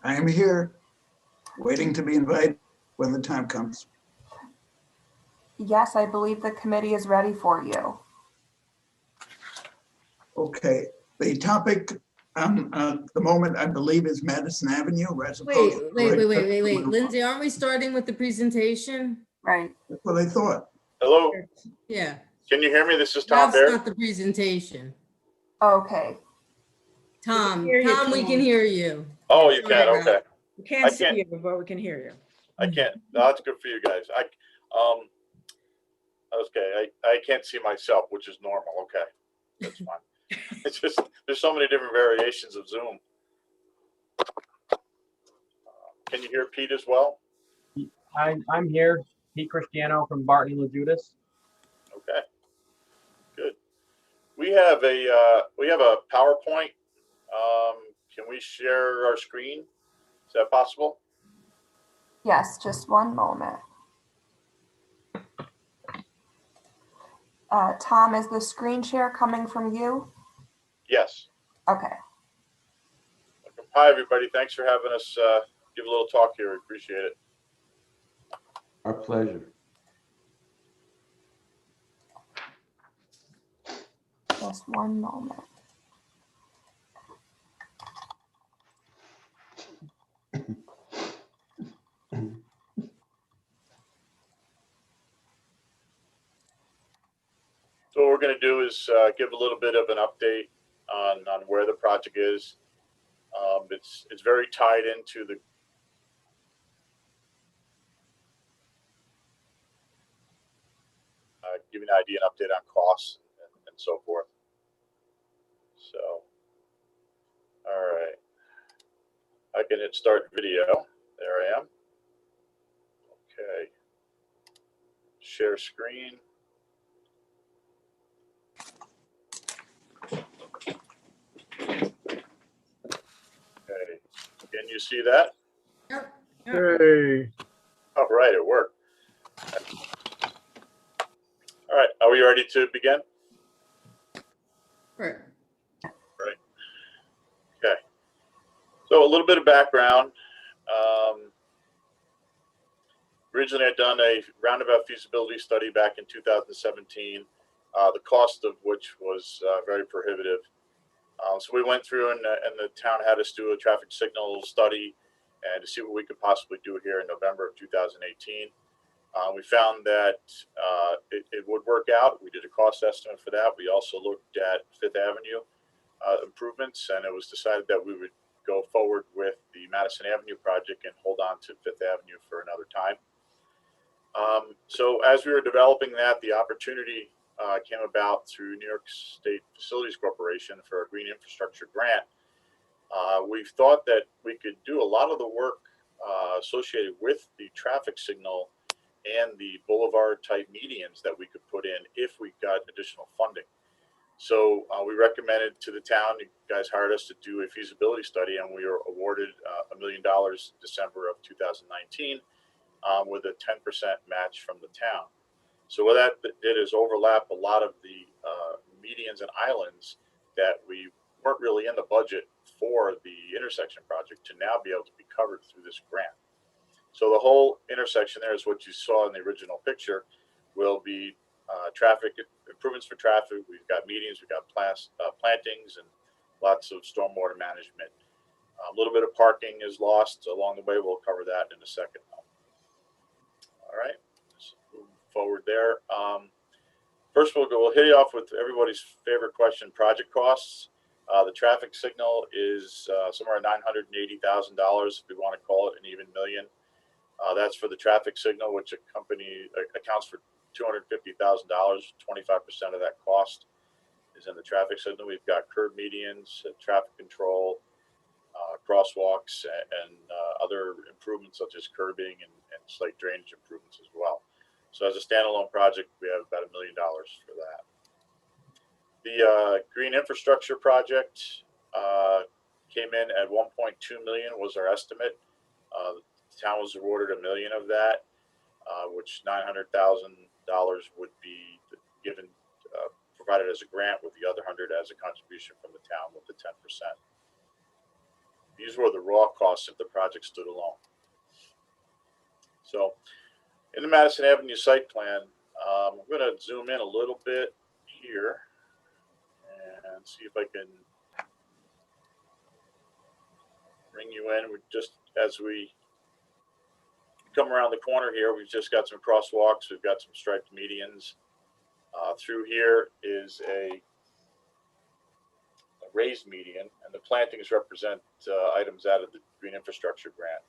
I am here, waiting to be invited when the time comes. Yes, I believe the committee is ready for you. Okay, the topic at the moment, I believe, is Madison Avenue. As Wait. opposed to Lindsay, aren't we starting with the presentation? Right. That's what I thought. Hello, Yeah. can you hear me? This is Tom That's Baird. not the presentation. Okay. Tom, We can hear you, Tom, we Tom. can hear you. Oh, you Sorry, can, Rob. okay. We I can't see can't- you, but we can hear you. I can't, no, that's good for you guys. Okay, I can't see myself, which is normal. Okay, that's fine. It's just, there's so many different variations of Zoom. Can you hear Pete as well? I'm here, Pete Cristiano from Barton and LaJudas. Okay, good. We have a PowerPoint. Can we share our screen? Is that possible? Yes, just one moment. Tom, is the screen share coming from you? Yes. Okay. Hi, everybody. Thanks for having us give a little talk here. We appreciate it. Our pleasure. Just one moment. So what we're going to do is give a little bit of an update on where the project is. It's very tied into the give you an idea, an update on costs and so forth. So, all right, I can hit start video. There I am. Okay, share screen. Okay, can you see that? Yep. Hey. All right, it worked. All right, are we ready to begin? Right. Right. Okay. So a little bit of background. Originally, I'd done a roundabout feasibility study back in 2017, the cost of which was very prohibitive. So we went through and the town had us do a traffic signal study and to see what we could possibly do here in November of 2018. We found that it would work out. We did a cost estimate for that. We also looked at Fifth Avenue improvements, and it was decided that we would go forward with the Madison Avenue project and hold on to Fifth Avenue for another time. So as we were developing that, the opportunity came about through New York State Facilities Corporation for a green infrastructure grant. We thought that we could do a lot of the work associated with the traffic signal and the boulevard type medians that we could put in if we got additional funding. So we recommended to the town, you guys hired us to do a feasibility study, and we were awarded $1 million in December of 2019 with a 10% match from the town. So what that did is overlap a lot of the medians and islands that we weren't really in the budget for the intersection project to now be able to be covered through this grant. So the whole intersection there is what you saw in the original picture will be traffic improvements for traffic. We've got medians, we've got plantings and lots of stormwater management. A little bit of parking is lost along the way. We'll cover that in a second. All right, let's move forward there. First, we'll hit you off with everybody's favorite question, project costs. The traffic signal is somewhere $980,000 if we want to call it an even million. That's for the traffic signal, which accounts for $250,000. 25% of that cost is in the traffic signal. We've got curb medians, traffic control, crosswalks, and other improvements such as curbing and slight drainage improvements as well. So as a standalone project, we have about $1 million for that. The green infrastructure project came in at 1.2 million was our estimate. The town was awarded $1 million of that, which $900,000 would be given, provided as a grant, with the other 100 as a contribution from the town with the 10%. These were the raw costs if the project stood alone. So in the Madison Avenue site plan, I'm going to zoom in a little bit here and see if I can bring you in. We just, as we come around the corner here, we've just got some crosswalks. We've got some striped medians. Through here is a raised median, and the plantings represent items out of the Green Infrastructure Grant.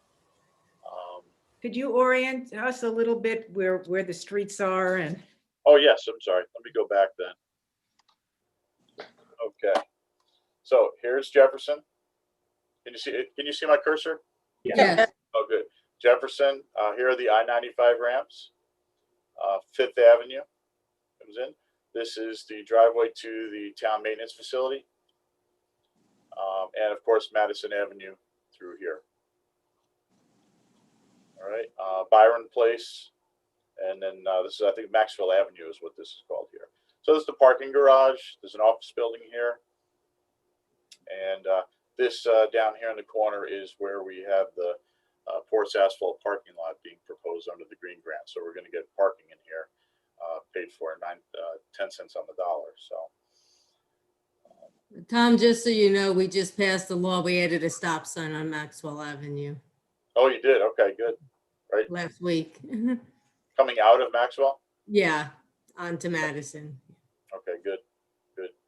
Could you orient us a little bit where the streets are and? Oh, yes, I'm sorry. Let me go back then. Okay. So here's Jefferson. Can you see my cursor? Yes. Oh, good. Jefferson, here are the I-95 ramps. Fifth Avenue comes in. This is the driveway to the town maintenance facility. And of course, Madison Avenue through here. All right, Byron Place. And then this is, I think, Maxwell Avenue is what this is called here. So this is the parking garage. There's an office building here. And this down here in the corner is where we have the porous asphalt parking lot being proposed under the green grant. So we're going to get parking in here paid for 10 cents on the dollar. So. Tom, just so you know, we just passed the law. We added a stop sign on Maxwell Avenue Oh, you did? Okay, good. Right. last week. Coming out of Maxwell? Yeah, onto Madison. Okay, good.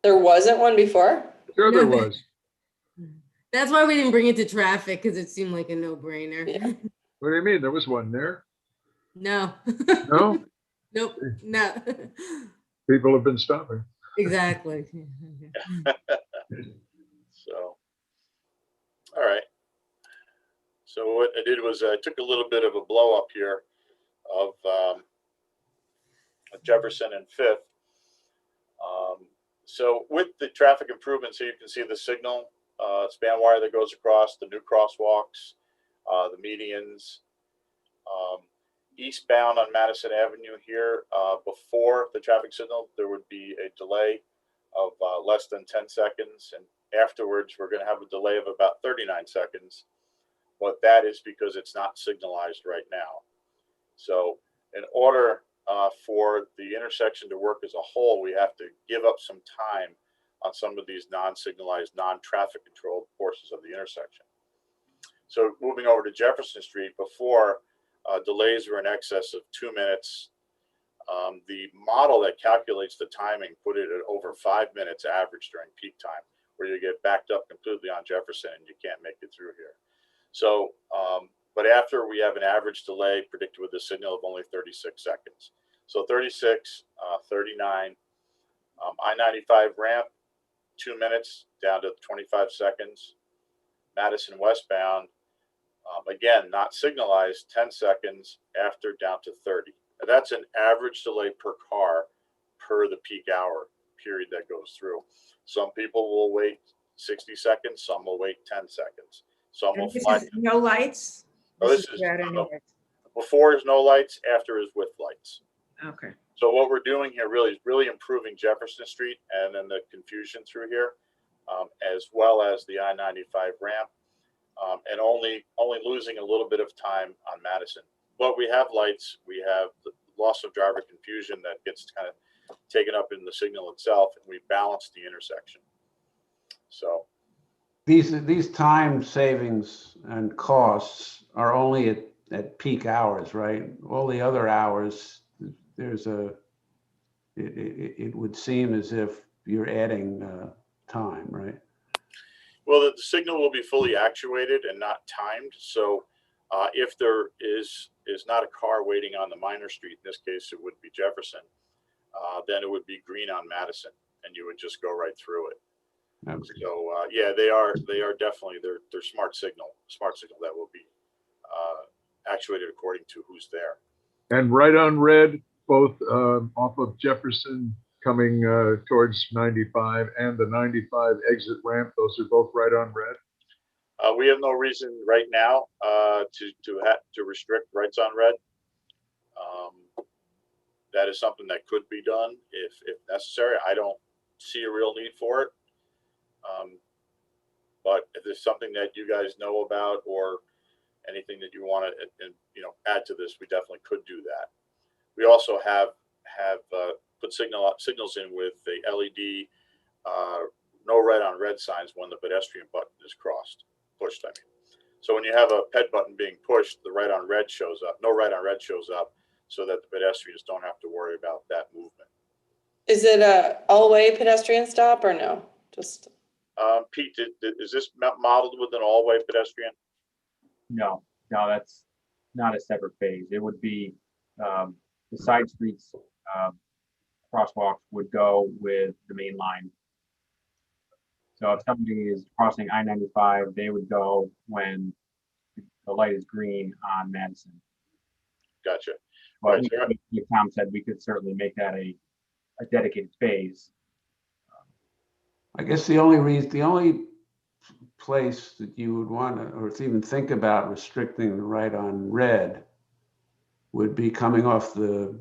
There wasn't one before? Sure there No. was. That's why we didn't bring it to traffic, because it seemed like a no-brainer. Yeah. What do you mean? There was one there. No. No? Nope, no. People have been stopping. Exactly. So, all right. So what I did was I took a little bit of a blow up here of Jefferson and Fifth. So with the traffic improvements here, you can see the signal span wire that goes across, the new crosswalks, the medians. Eastbound on Madison Avenue here, before the traffic signal, there would be a delay of less than 10 seconds. And afterwards, we're going to have a delay of about 39 seconds. But that is because it's not signalized right now. So in order for the intersection to work as a whole, we have to give up some time on some of these non-signalized, non-traffic controlled portions of the intersection. So moving over to Jefferson Street, before delays were in excess of 2 minutes. The model that calculates the timing put it at over 5 minutes average during peak time, where you get backed up completely on Jefferson and you can't make it through here. So, but after we have an average delay predicted with a signal of only 36 seconds. So 36, 39, I-95 ramp, 2 minutes down to 25 seconds. Madison westbound, again, not signalized, 10 seconds after down to 30. And that's an average delay per car per the peak hour period that goes through. Some people will wait 60 seconds, some will wait 10 seconds. Some will This fly. is no lights? Oh, this is without any lights. before is no lights, after is with lights. Okay. So what we're doing here really is really improving Jefferson Street and then the confusion through here, as well as the I-95 ramp. And only losing a little bit of time on Madison. But we have lights, we have the loss of driver confusion that gets kind of taken up in the signal itself, and we balance the intersection. So These time savings and costs are only at peak hours, right? All the other hours, it would seem as if you're adding time, right? well, the signal will be fully actuated and not timed. So if there is not a car waiting on the minor street, in this case it would be Jefferson, then it would be green on Madison, and you would just go right through it. Okay. So yeah, they are definitely they're smart signal that will be actuated according to who's there. And right on red, both off of Jefferson coming towards 95 and the 95 exit ramp. Those are both right on red. We have no reason right now to restrict rights on red. That is something that could be done if necessary. I don't see a real need for it. But if there's something that you guys know about or anything that you want to, add to this, we definitely could do that. We also have put signals in with the LED no red on red signs when the pedestrian button is pushed. I mean, so when you have a ped button being pushed, the right on red shows up. No right on red shows up, so that the pedestrians don't have to worry about that movement. Is it a all-way pedestrian stop or no? Just Pete, is this modeled with an all-way pedestrian? No, that's not a separate phase. It would be, the side streets, crosswalks would go with the main line. So if somebody is crossing I-95, they would go when the light is green on Madison. Gotcha. But Right, so like Tom said, we could certainly make that a dedicated phase. I guess the only place that you would want to, or to even think about restricting the right on red would be coming off the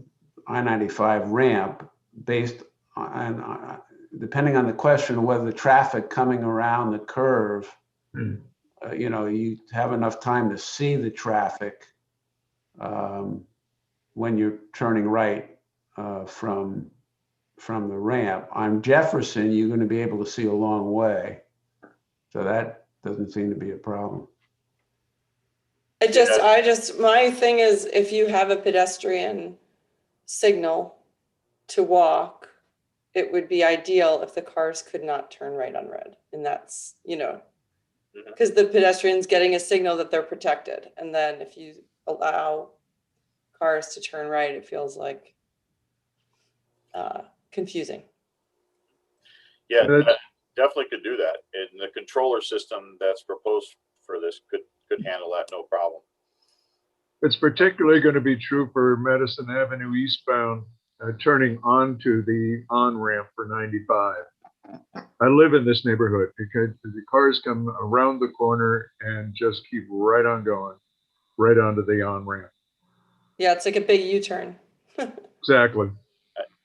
I-95 ramp based on, depending on the question of whether the traffic coming around the curve, you have enough time to see the traffic when you're turning right from the ramp. On Jefferson, you're going to be able to see a long way. So that doesn't seem to be a problem. my thing is, if you have a pedestrian signal to walk, it would be ideal if the cars could not turn right on red. And that's, because the pedestrian's getting a signal that they're protected. And then if you allow cars to turn right, it feels like confusing. yeah, definitely could do that. And the controller system that's proposed for this could handle that, no problem. It's particularly going to be true for Madison Avenue eastbound, turning onto the on-ramp for 95. I live in this neighborhood because the cars come around the corner and just keep right on going, right onto the on-ramp. Yeah, it's like a big U-turn. Exactly.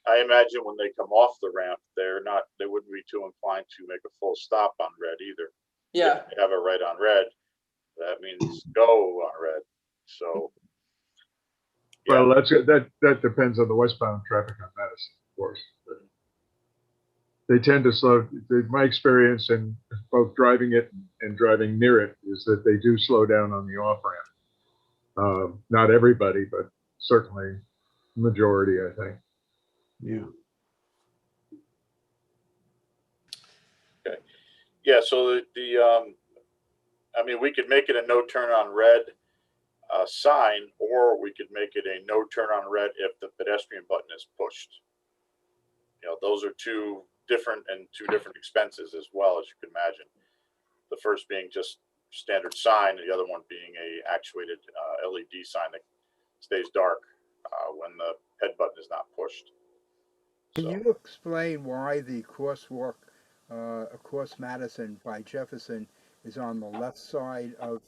I imagine when they come off the ramp, they wouldn't be too inclined to make a full stop on red either. Yeah. If they have a right on red, that means go on red. So, yeah. Well, that depends on the westbound traffic on Madison, of course. But they tend to slow. My experience in both driving it and driving near it is that they do slow down on the off ramp. Not everybody, but certainly majority, I think. Yeah. Okay. Yeah. So we could make it a no turn on red sign, or we could make it a no turn on red if the pedestrian button is pushed. Those are two different expenses as well, as you can imagine. The first being just standard sign, and the other one being a actuated LED sign that stays dark when the head button is not pushed. Can you explain why the crosswalk across Madison by Jefferson is on the left side of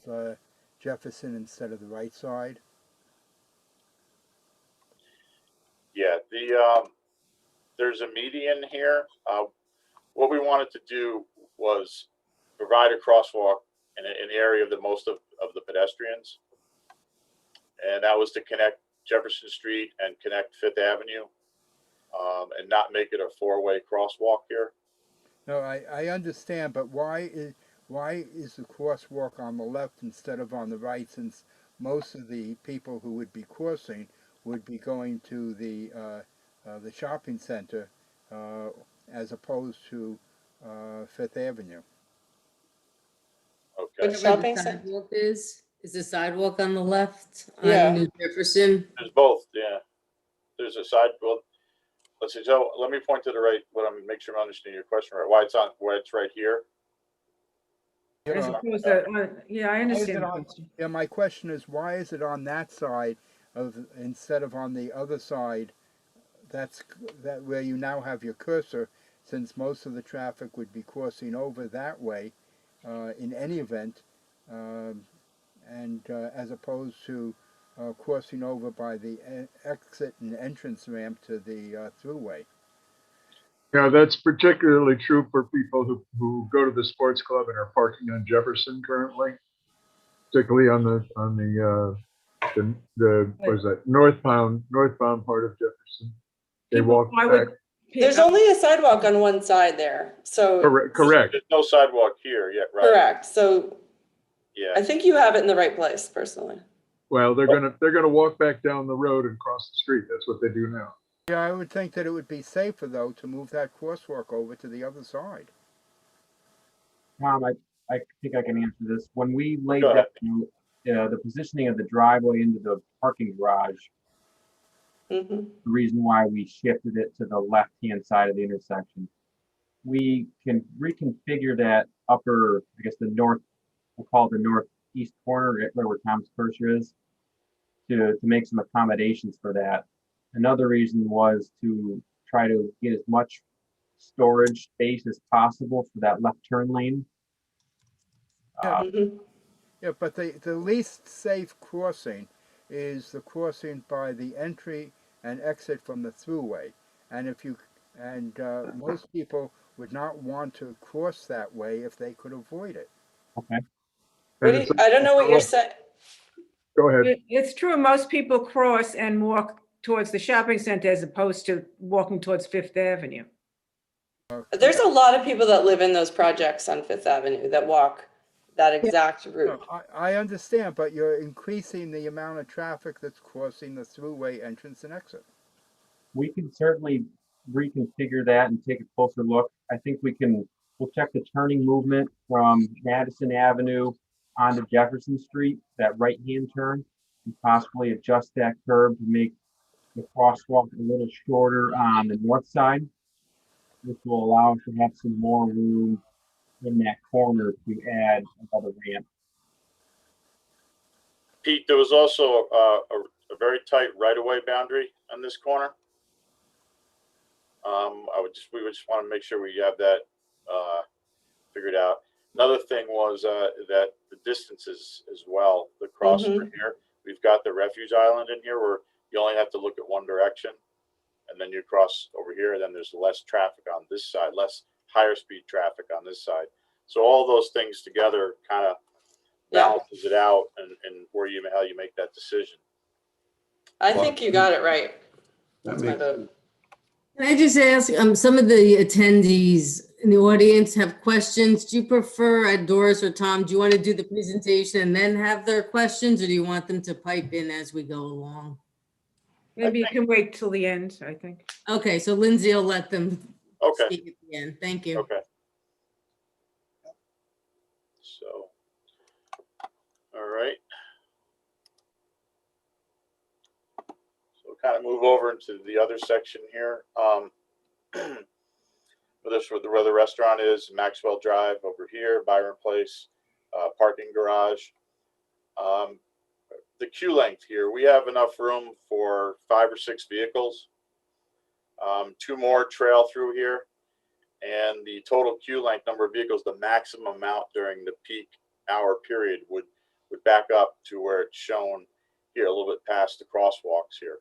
Jefferson instead of the right side? Yeah, there's a median here. What we wanted to do was provide a crosswalk in the area of most of the pedestrians, and that was to connect Jefferson Street and connect Fifth Avenue, and not make it a four-way crosswalk here. No, I understand, but why is the crosswalk on the left instead of on the right, since most of the people who would be crossing would be going to the shopping center as opposed to Fifth Avenue? Okay. Which Where the shopping center? sidewalk is the sidewalk on the left Yeah. on New Jefferson? There's both. Yeah, there's a side. Well, let's see. So let me point to the right. Make sure I'm understanding your question right. Why it's right here. As Yeah. opposed to, yeah, I Why is understand it the on- question. Yeah, my question is, why is it on that side instead of on the other side? That's where you now have your cursor, since most of the traffic would be crossing over that way in any event, and as opposed to crossing over by the exit and entrance ramp to the throughway. Yeah, that's particularly true for people who go to the sports club and are parking on Jefferson currently, particularly on the what is that, northbound part of Jefferson. They People- walk I back. would. There's only a sidewalk on one side there, so. Correct. There's no sidewalk here yet, right? Correct, so Yeah. I think you have it in the right place, personally. Well, they're gonna walk back down the road and cross the street. That's what they do now. Yeah, I would think that it would be safer though to move that crosswalk over to the other side. Tom, I think I can answer this. When we laid Go ahead. down the positioning of the driveway into the parking garage, Hmm. the reason why we shifted it to the left-hand side of the intersection, we can reconfigure that upper, I guess the north, we'll call it the northeast corner, right where Tom's cursor is, to make some accommodations for that. Another reason was to try to get as much storage space as possible for that left turn lane. Hmm. Yeah, but the least safe crossing is the crossing by the entry and exit from the thruway. And most people would not want to cross that way if they could avoid it. Okay. I don't know what you're saying. Go ahead. It's true, most people cross and walk towards the shopping center as opposed to walking towards Fifth Avenue. There's a lot of people that live in those projects on Fifth Avenue that walk that exact route. No, I understand, but you're increasing the amount of traffic that's crossing the thruway entrance and exit. We can certainly reconfigure that and take a closer look. I think we'll check the turning movement from Madison Avenue onto Jefferson Street, that right-hand turn, and possibly adjust that curb to make the crosswalk a little shorter on the north side, which will allow us to have some more room in that corner to add another ramp. Pete, there was also a very tight right-of-way boundary on this corner. We would just want to make sure we have that figured out. Another thing was that the distances as well, the cross over here, we've got the refuge island in here where you only have to look at one direction, and then you cross over here, and then there's less traffic on this side, less higher speed traffic on this side. So all those things together kind of balances it out, and how you make that decision. I think you got it right. That That's my makes vote. Can I just ask, some of the attendees in the audience have questions. Do you prefer, Doris or Tom, do you want to do the presentation and then have their questions, or do you want them to pipe in as we go along? Maybe you can wait till the end, I think. Okay, so Lindsay will let them Okay. speak at the end. Thank you. Okay. So, all right. So we'll kind of move over into the other section here. Where the restaurant is, Maxwell Drive over here, Byron Place, parking garage. The queue length here, we have enough room for 5 or 6 vehicles. 2 more trail through here. And the total queue length number of vehicles, the maximum amount during the peak hour period would back up to where it's shown here, a little bit past the crosswalks here.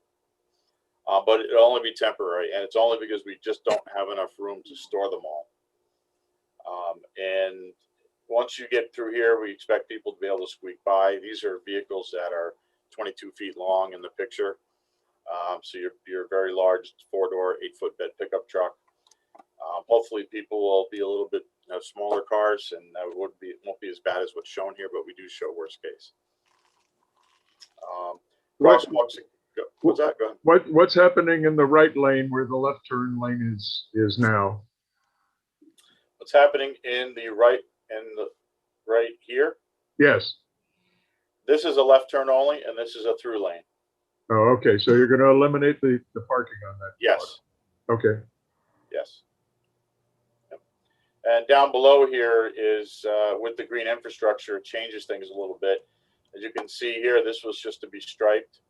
But it'll only be temporary, and it's only because we just don't have enough room to store them all. And once you get through here, we expect people to be able to squeak by. These are vehicles that are 22 feet long in the picture. So your very large 4-door, 8-foot bed pickup truck. Hopefully people will be a little bit smaller cars, and it won't be as bad as what's shown here, but we do show worst case. Crosswalks. What's that? Go ahead. What's happening in the right lane where the left turn lane is now? What's happening in the right here? Yes. This is a left turn only, and this is a through lane. Oh, okay. So you're going to eliminate the parking on that? Yes. Okay. Yes. Yep. And down below here is with the green infrastructure, it changes things a little bit. As you can see here, this was just to be striped,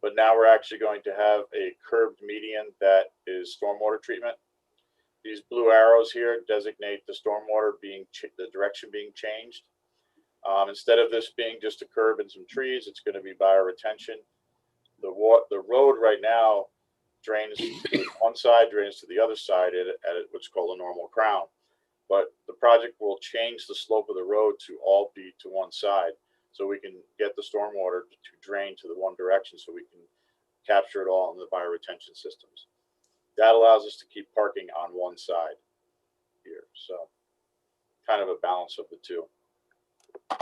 but now we're actually going to have a curbed median that is stormwater treatment. These blue arrows here designate the stormwater the direction being changed. Instead of this being just a curb and some trees, it's going to be bioretention. The road right now drains to one side, drains to the other side at what's called a normal crown. But the project will change the slope of the road to all be to one side, so we can get the stormwater to drain to the one direction, so we can capture it all in the bioretention systems. That allows us to keep parking on one side here. So kind of a balance of the two.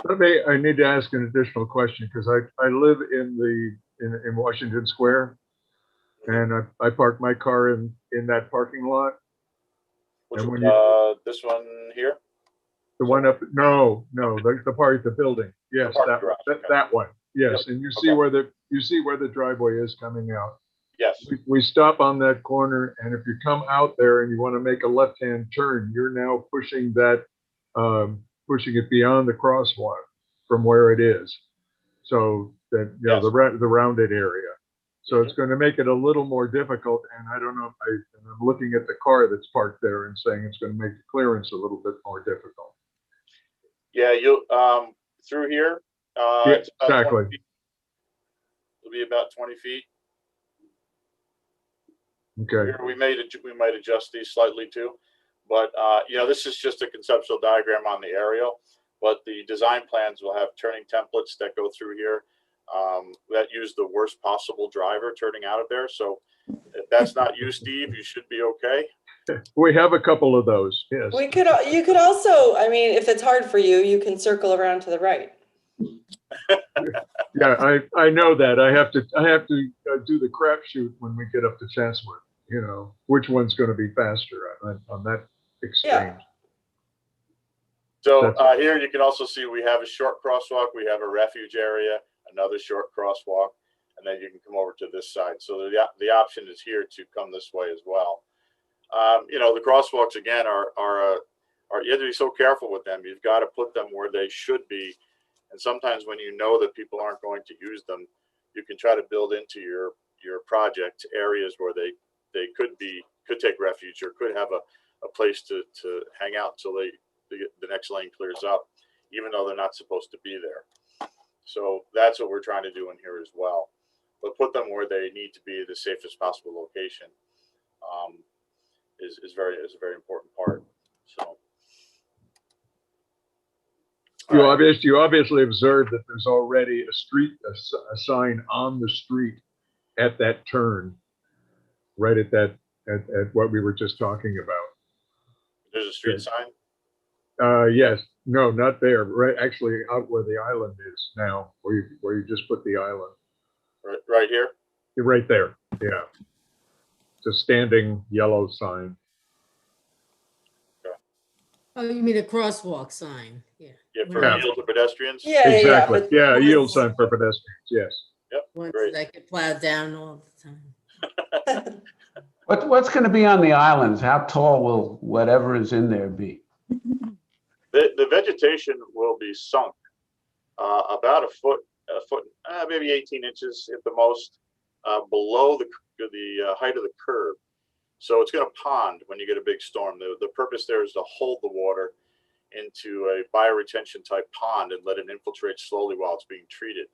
I need to ask an additional question because I live in Washington Square, and I park my car in that parking lot. Which, And when this one here? the one up, no, the part of the building. Yes, parking that garage, okay. that one. Yes, Yep. and you see Okay. where the driveway is coming out. Yes. We stop on that corner, and if you come out there and you want to make a left-hand turn, you're now pushing that, pushing it beyond the crosswalk from where it is. So that, you know, Yes. the rounded area. So it's going to make it a little more difficult. And I don't know if and I'm looking at the car that's parked there and saying it's going to make the clearance a little bit more difficult. Yeah, you'll through here. Yeah, It's about exactly. 20 feet. It'll be about 20 feet. Okay. Here we might adjust these slightly too, but you know, this is just a conceptual diagram on the aerial. But the design plans will have turning templates that go through here that use the worst possible driver turning out of there. So if that's not you, Steve, you should be okay. We have a couple of those. Yes. You could also, I mean, if it's hard for you, you can circle around to the right. Yeah, I know that. I have to do the crapshoot when we get up to Chatsworth. You know, which one's going to be faster on that extreme. Yeah. So here you can also see we have a short crosswalk, we have a refuge area, another short crosswalk, and then you can come over to this side. So the option is here to come this way as well. You know, the crosswalks again are you have to be so careful with them. You've got to put them where they should be. And sometimes when you know that people aren't going to use them, you can try to build into your project areas where they could take refuge or could have a place to hang out until the next lane clears up, even though they're not supposed to be there. So that's what we're trying to do in here as well. But put them where they need to be, the safest possible location, is a very important part. So You obviously observed that there's already a sign on the street at that turn, right at what we were just talking about. there's a street sign. Yes, no, not there. Right, actually, out where the island is now, where you just put the island. Right here. You're right there. Yeah, it's a standing yellow sign. Oh, you mean a crosswalk sign? Yeah. Yeah, for Yeah. yield to pedestrians. Yeah, Exactly. but Yeah, a yield once- sign for pedestrians. Yes. Yep. Once Great. I could plow down all the time. What's going to be on the islands? How tall will whatever is in there be? The vegetation will be sunk about a foot, maybe 18 inches at the most, below the height of the curb. So it's going to pond when you get a big storm. The purpose there is to hold the water into a bioretention type pond and let it infiltrate slowly while it's being treated.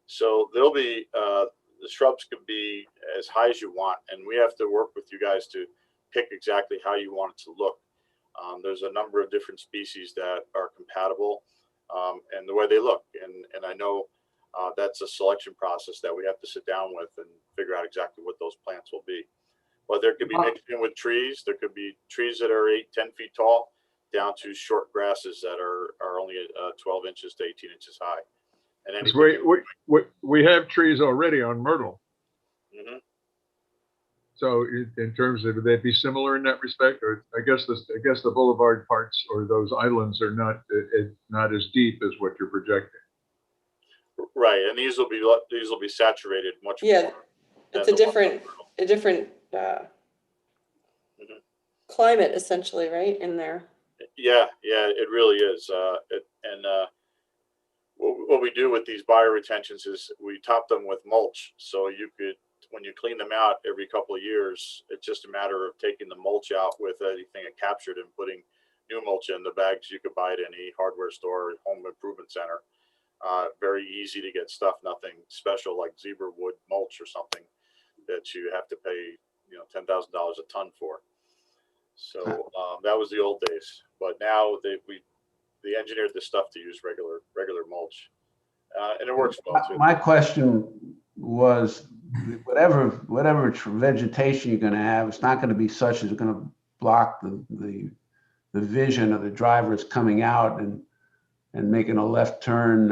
So there'll be the shrubs could be as high as you want, and we have to work with you guys to pick exactly how you want it to look. There's a number of different species that are compatible and the way they look, and I know that's a selection process that we have to sit down with and figure out exactly what those plants will be. But there could be mixed in with trees. There could be trees that are 8-10 feet tall, down to short grasses that are only 12 inches to 18 inches high. And We have trees already on Myrtle. Mm-hmm. So in terms of, would they be similar in that respect? Or I guess the boulevard parts or those islands are not as deep as what you're projecting. Right, and these will be saturated much more. Yeah, it's a different climate essentially, right, in there. Yeah, it really is. What we do with these bioretentions is we top them with mulch. So you could, when you clean them out every couple of years, it's just a matter of taking the mulch out with anything it captured and putting new mulch in the bags. You could buy it in any hardware store, home improvement center. Very easy to get stuff, nothing special like zebra wood mulch or something that you have to pay $10,000 a ton for. So that was the old days, but now they engineered this stuff to use regular mulch, and it works well too. My question was, whatever vegetation you're going to have, it's not going to be such as going to block the vision of the drivers coming out and making a left turn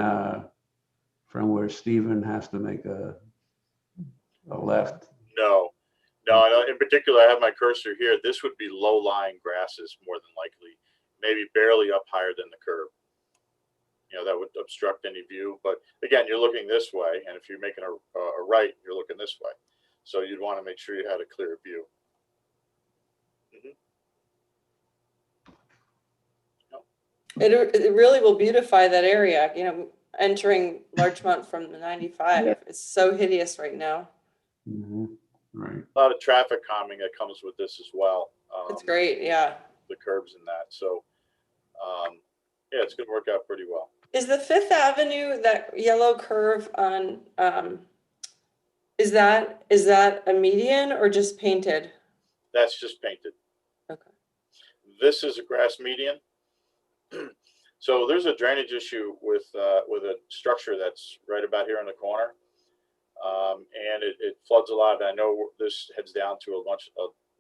from where Stephen has to make a left. No. In particular, I have my cursor here. This would be low-lying grasses more than likely, maybe barely up higher than the curb. That would obstruct any view. But again, you're looking this way, and if you're making a right, you're looking this way. So you'd want to make sure you had a clear view. It really will beautify that area. Entering Larchmont from the 95 is so hideous right now. Right. A lot of traffic calming that comes with this as well. It's great, yeah. The curbs and that. So, yeah, it's going to work out pretty well. Is the Fifth Avenue, that yellow curve on, is that a median or just painted? That's just painted. Okay. This is a grass median. So there's a drainage issue with a structure that's right about here in the corner. And it floods a lot. I know this heads down to a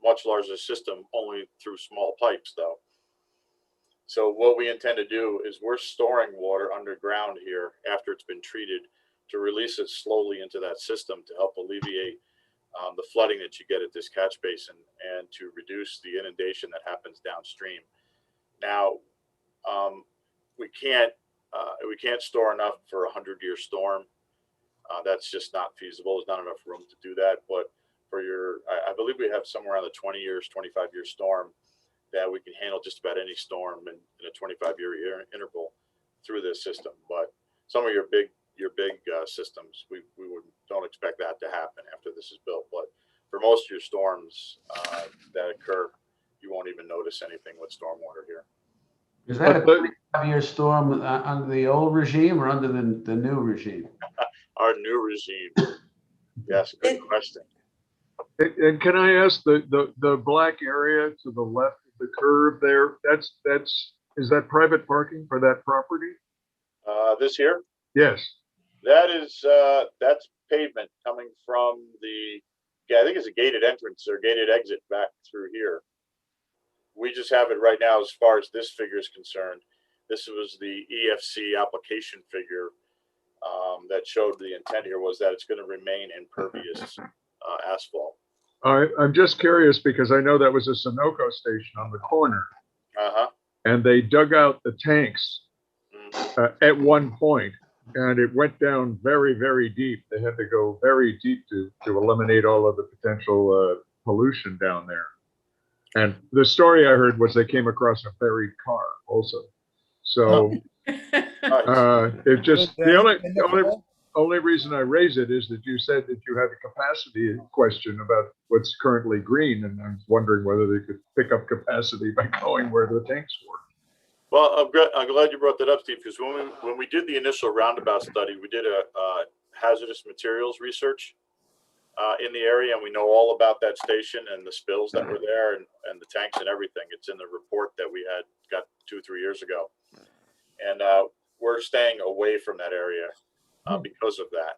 much larger system, only through small pipes though. So what we intend to do is we're storing water underground here after it's been treated to release it slowly into that system to help alleviate the flooding that you get at this catch basin and to reduce the inundation that happens downstream. Now, we can't store enough for a 100-year storm. That's just not feasible. There's not enough room to do that. But for I believe we have somewhere around the 20 years, 25-year storm that we can handle just about any storm in a 25-year interval through this system. But some of your big systems, we don't expect that to happen after this is built. But for most of your storms that occur, you won't even notice anything with stormwater here. Is that a 25-year storm under the old regime or under the new regime? Our new regime. Yes, good question. And can I ask the black area to the left of the curve there? Is that private parking for that property? This here? Yes. That's pavement coming from I think it's a gated entrance or gated exit back through here. We just have it right now as far as this figure is concerned. This was the EFC application figure that showed the intent here was that it's going to remain impervious asphalt. I'm just curious because I know that was a Sunoco station on the corner. And they dug out the tanks at one point, and it went down very, very deep. They had to go very deep to eliminate all of the potential pollution down there. And the story I heard was they came across a buried car also. So it just, the only reason I raise it is that you said that you had a capacity question about what's currently green, and I'm wondering whether they could pick up capacity by going where the tanks were. Well, I'm glad you brought that up, Steve, because when we did the initial roundabout study, we did a hazardous materials research in the area, and we know all about that station and the spills that were there and the tanks and everything. It's in the report that we got 2-3 years ago. And we're staying away from that area because of that.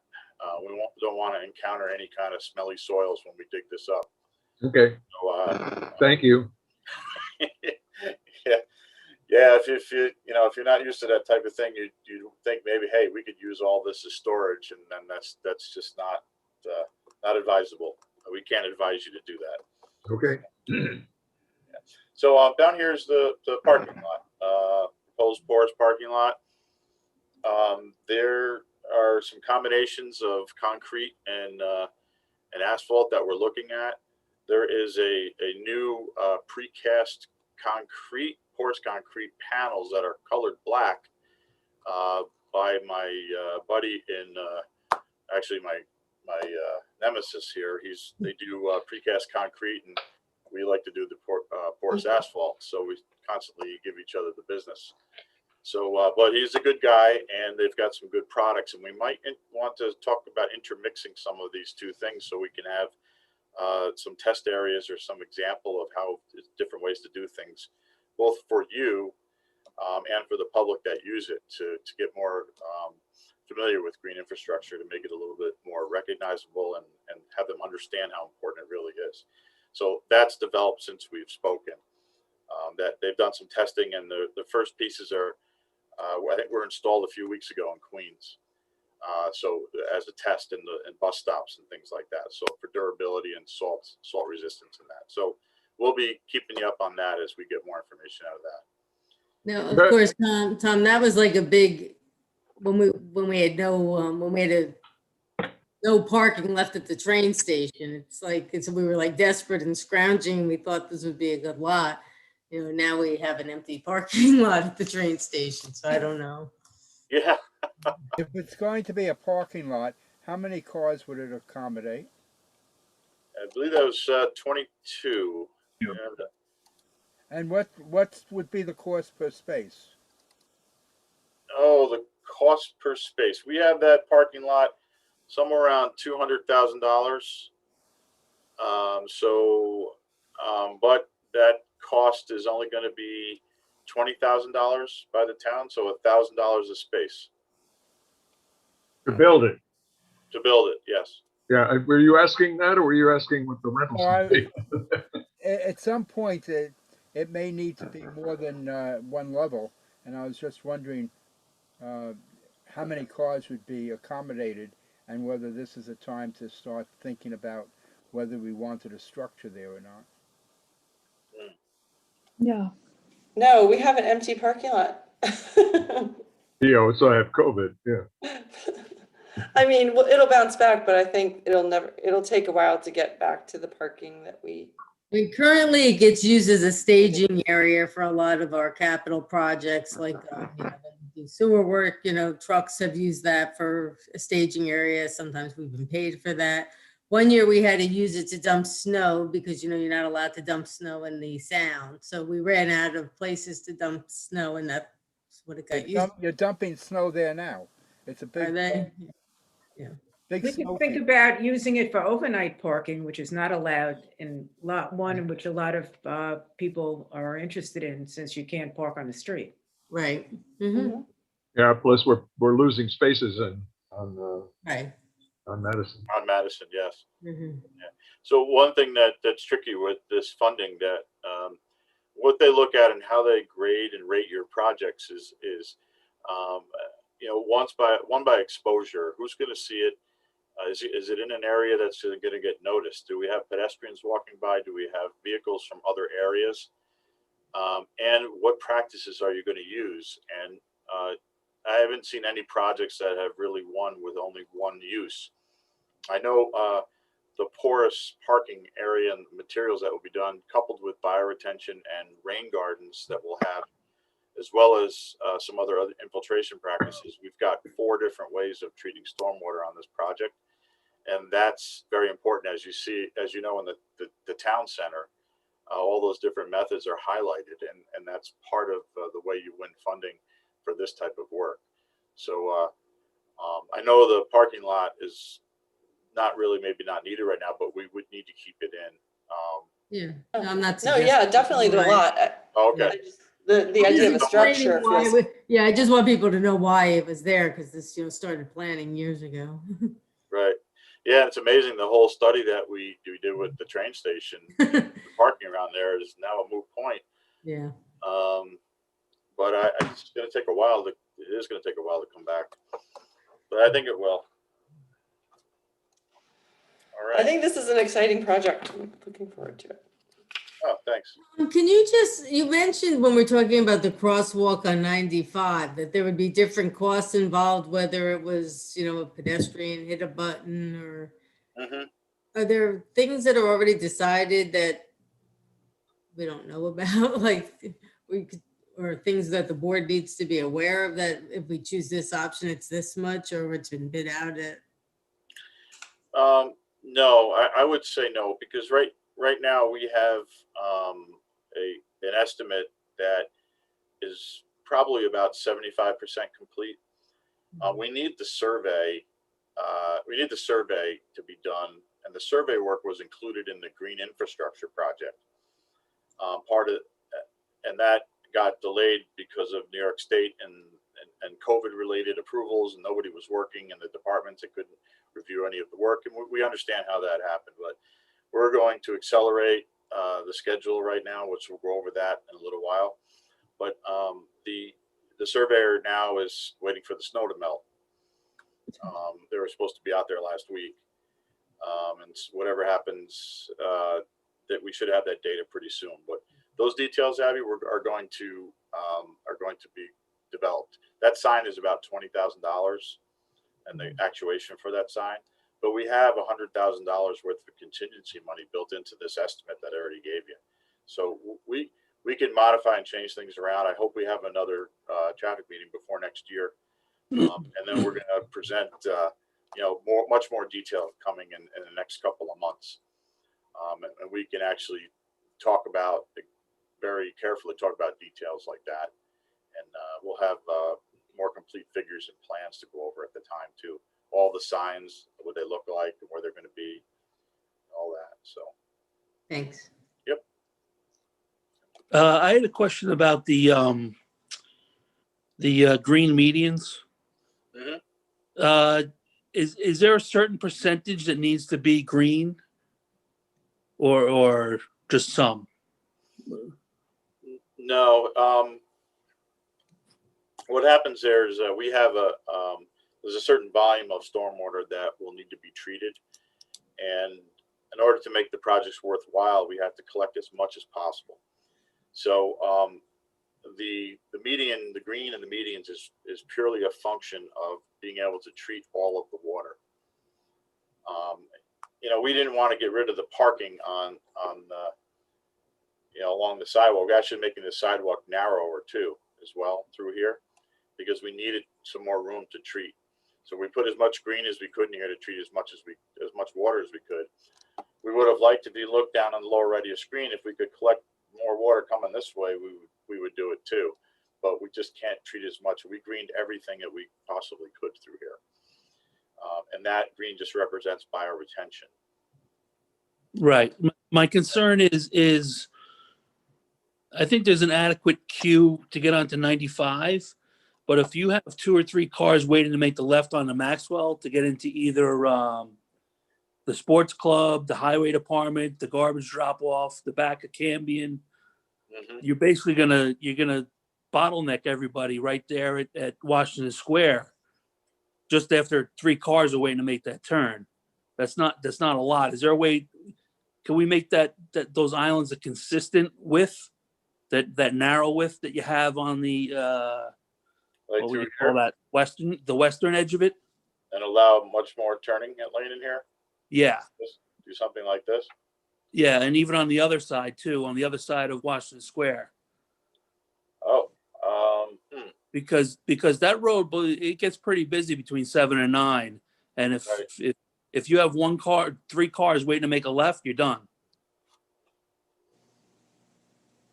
We don't want to encounter any kind of smelly soils when we dig this up. Okay. So, thank you. Yeah. If you're not used to that type of thing, you think maybe, hey, we could use all this as storage, and then that's just not advisable. We can't advise you to do that. Okay. Yeah. So down here is the parking lot, proposed porous parking lot. There are some combinations of concrete and asphalt that we're looking at. There is a new precast porous concrete panels that are colored black by my buddy in actually my nemesis here. They do precast concrete, and we like to do the porous asphalt. So we constantly give each other the business. So, but he's a good guy, and they've got some good products, and we might want to talk about intermixing some of these two things so we can have some test areas or some example of how different ways to do things, both for you and for the public that use it to get more familiar with green infrastructure, to make it a little bit more recognizable and have them understand how important it really is. So that's developed since we've spoken. That they've done some testing, and the first pieces are, I think, were installed a few weeks ago in Queens. So as a test in bus stops and things like that. So for durability and salt resistance and that. So we'll be keeping you up on that as we get more information out of that. Now, of course, Tom, that was like a big, when we had no parking left at the train station. We were like desperate and scrounging. We thought this would be a good lot. You know, now we have an empty parking lot at the train station. So I don't know. Yeah. If it's going to be a parking lot, how many cars would it accommodate? I believe that was 22. Yeah. And what would be the cost per space? Oh, the cost per space. We have that parking lot somewhere around $200,000. But that cost is only going to be $20,000 by the town, so $1,000 a space To build it. to build it. Yes. Yeah, were you asking that, or were you asking what the rentals would be? At some point, it may need to be more than one level, and I was just wondering how many cars would be accommodated, and whether this is a time to start thinking about whether we wanted a structure there or not. Yeah. No, we have an empty parking lot. So I have COVID, yeah. I mean, well, it'll bounce back, but I think it'll take a while to get back to the parking that we. Currently it gets used as a staging area for a lot of our capital projects, like the sewer work. Trucks have used that for a staging area. Sometimes we've been paid for that. One year we had to use it to dump snow because, you're not allowed to dump snow in the sound. So we ran out of places to dump snow, and that's what it got used. You're dumping snow there now. It's a big. Are they? Yeah. Big We snow could think field. about using it for overnight parking, which is not allowed in Lot 1, in which a lot of people are interested in, since you can't park on the street. Right. Mm-hmm. Yeah, plus we're losing spaces Right. on Madison. On Madison, yes. Mm-hmm. Yeah. So one thing that's tricky with this funding, that what they look at and how they grade and rate your projects is one by exposure. Who's going to see it? Is it in an area that's going to get noticed? Do we have pedestrians walking by? Do we have vehicles from other areas? And what practices are you going to use? And I haven't seen any projects that have really won with only one use. I know the porous parking area and materials that will be done, coupled with bioretention and rain gardens that we'll have, as well as some other infiltration practices. We've got 4 different ways of treating stormwater on this project. And that's very important, as you know, in the town center. All those different methods are highlighted, and that's part of the way you win funding for this type of work. So I know the parking lot is maybe not needed right now, but we would need to keep it in. Yeah, no, I'm not. No, yeah, definitely the Right. lot. Okay. The idea of a structure. Yeah, I just want people to know why it was there, because this started planning years ago. Right. Yeah, it's amazing. The whole study that we did with the train station, the parking around there is now a moot point. Yeah. But it's going to take a while. It is going to take a while to come back, but I think it will. All right. I think this is an exciting project. I'm looking forward to it. Oh, thanks. Can you mentioned when we're talking about the crosswalk on 95, that there would be different costs involved, whether it was, a pedestrian hit a button, or are there things that are already decided that we don't know about? Like or things that the board needs to be aware of, that if we choose this option, it's this much, or it's been bid out at? No, I would say no, because right now we have an estimate that is probably about 75% complete. We need the survey. We need the survey to be done, and the survey work was included in the green infrastructure project. And that got delayed because of New York State and COVID related approvals, and nobody was working in the departments that couldn't review any of the work. And we understand how that happened, but we're going to accelerate the schedule right now, which we'll go over that in a little while. But the surveyor now is waiting for the snow to melt. They were supposed to be out there last week. And whatever happens, that we should have that data pretty soon. But those details, Abby, are going to be developed. That sign is about $20,000, and the actuation for that sign. But we have $100,000 worth of contingency money built into this estimate that I already gave you. So we can modify and change things around. I hope we have another traffic meeting before next year, and then we're going to present much more detail coming in the next couple of months, and we can actually very carefully talk about details like that, and we'll have more complete figures and plans to go over at the time too. All the signs, what they look like, and where they're going to be, all that. So, Thanks. Yep. I had a question about the green medians. Mhm. Is there a certain percentage that needs to be green, or just some? No. What happens there is we have there's a certain volume of stormwater that will need to be treated, and in order to make the projects worthwhile, we have to collect as much as possible. So the median, the green and the medians is purely a function of being able to treat all of the water. We didn't want to get rid of the parking on along the sidewalk. We're actually making the sidewalk narrower too, as well, through here, because we needed some more room to treat. So we put as much green as we could in here to treat as much water as we could. We would have liked, if you look down on the lower right of your screen, if we could collect more water coming this way, we would do it too. But we just can't treat as much. We greened everything that we possibly could through here. And that green just represents bioretention. Right. My concern is I think there's an adequate queue to get onto 95, but if you have 2 or 3 cars waiting to make the left onto Maxwell to get into either the sports club, the highway department, the garbage drop off, the back of Cambion, you're basically gonna bottleneck everybody right there at Washington Square, just after 3 cars are waiting to make that turn. That's not a lot. Is there a way? Can we make that those islands a consistent width, that narrow width that you have on the Like what would through you call here, that, the western edge of it? and allow much more turning at lane in here. Yeah, Just do something like this. yeah, and even on the other side too, on the other side of Washington Square, Oh, because that road it gets pretty busy between 7 and 9, and if you have 3 cars waiting to make a left, you're done.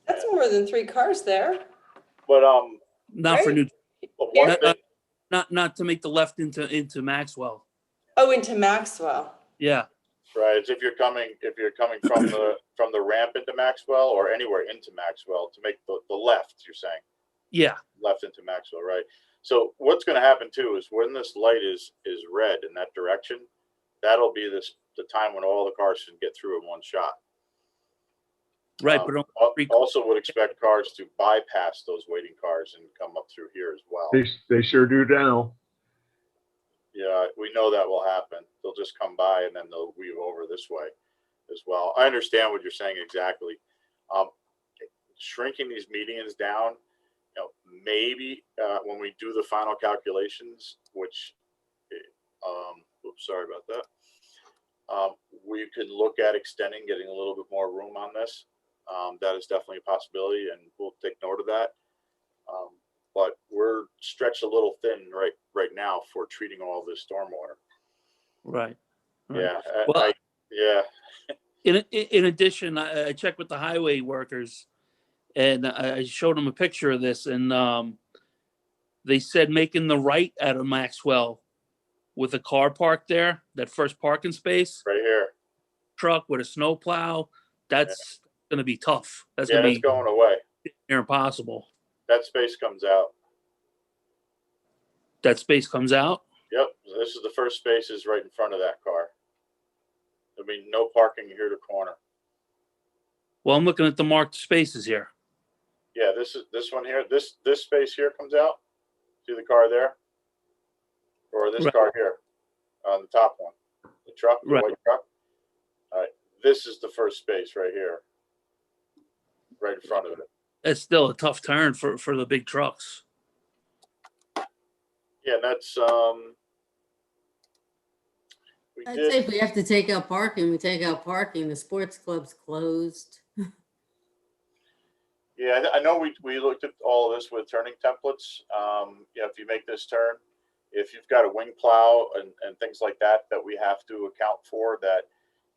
That's more than 3 cars there. but Not for Right. new, but one Yeah. thing, not to make the left into Maxwell. Oh, into Maxwell. Yeah, right, is if you're coming from the ramp into Maxwell or anywhere into Maxwell to make the left, you're saying yeah, left into Maxwell, right? So what's going to happen too is when this light is red in that direction, that'll be the time when all the cars can get through in one shot. right. But only 3 Also would expect cars to bypass those waiting cars and come up through here as well. They sure do now. Yeah, we know that will happen. They'll just come by and then they'll weave over this way as well. I understand what you're saying exactly. Shrinking these medians down, maybe when we do the final calculations, which, oops, sorry about that. We could look at getting a little bit more room on this. That is definitely a possibility, and we'll take note of that. But we're stretched a little thin right now for treating all this stormwater. right. Yeah. Well, Yeah. in addition, I checked with the highway workers, and I showed them a picture of this, and they said making the right out of Maxwell with a car parked there, that first parking space. Right here. truck with a snow plow, that's gonna be tough. That's Yeah, gonna it's be going away. near impossible. That space comes out. That space comes out. Yep, this is the first space is right in front of that car. There'll be no parking here to corner. Well, I'm looking at the marked spaces here. Yeah, this one here. This space here comes out. See the car there, or this Right. car here on the top one, the truck, the Right. white truck. All right, this is the first space right here, right in front of it. It's still a tough turn for the big trucks. Yeah, and that's we I'd did. say if we have to take out parking, we take out parking. The sports club's closed. Yeah, I know we looked at all of this with turning templates. If you make this turn, if you've got a wing plow and things like that we have to account for, that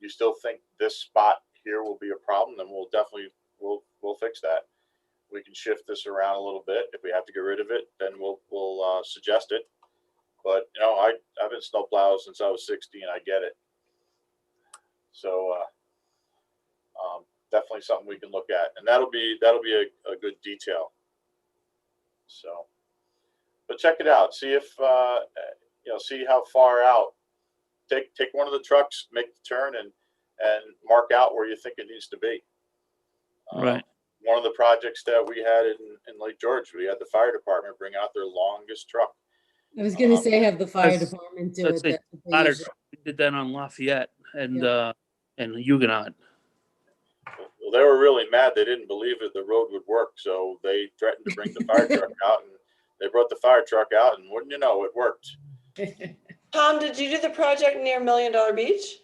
you still think this spot here will be a problem, then we'll definitely we'll fix that. We can shift this around a little bit. If we have to get rid of it, then we'll suggest it. But I've been snowplow since I was 16. I get it. So definitely something we can look at, and that'll be a good detail. So, but check it out. See if see how far out. Take one of the trucks, make the turn, and mark out where you think it needs to be. Right. One of the projects that we had in Lake George, we had the fire department bring out their longest truck. I was gonna say have the fire That's- department do Let's it. say That's what they Goddard usually- did that on Lafayette and Huguenot. Well, they were really mad. They didn't believe that the road would work, so they threatened to bring the fire truck out, and they brought the fire truck out, and wouldn't you know, it worked. Tom, did you do the project near $1 Million Beach?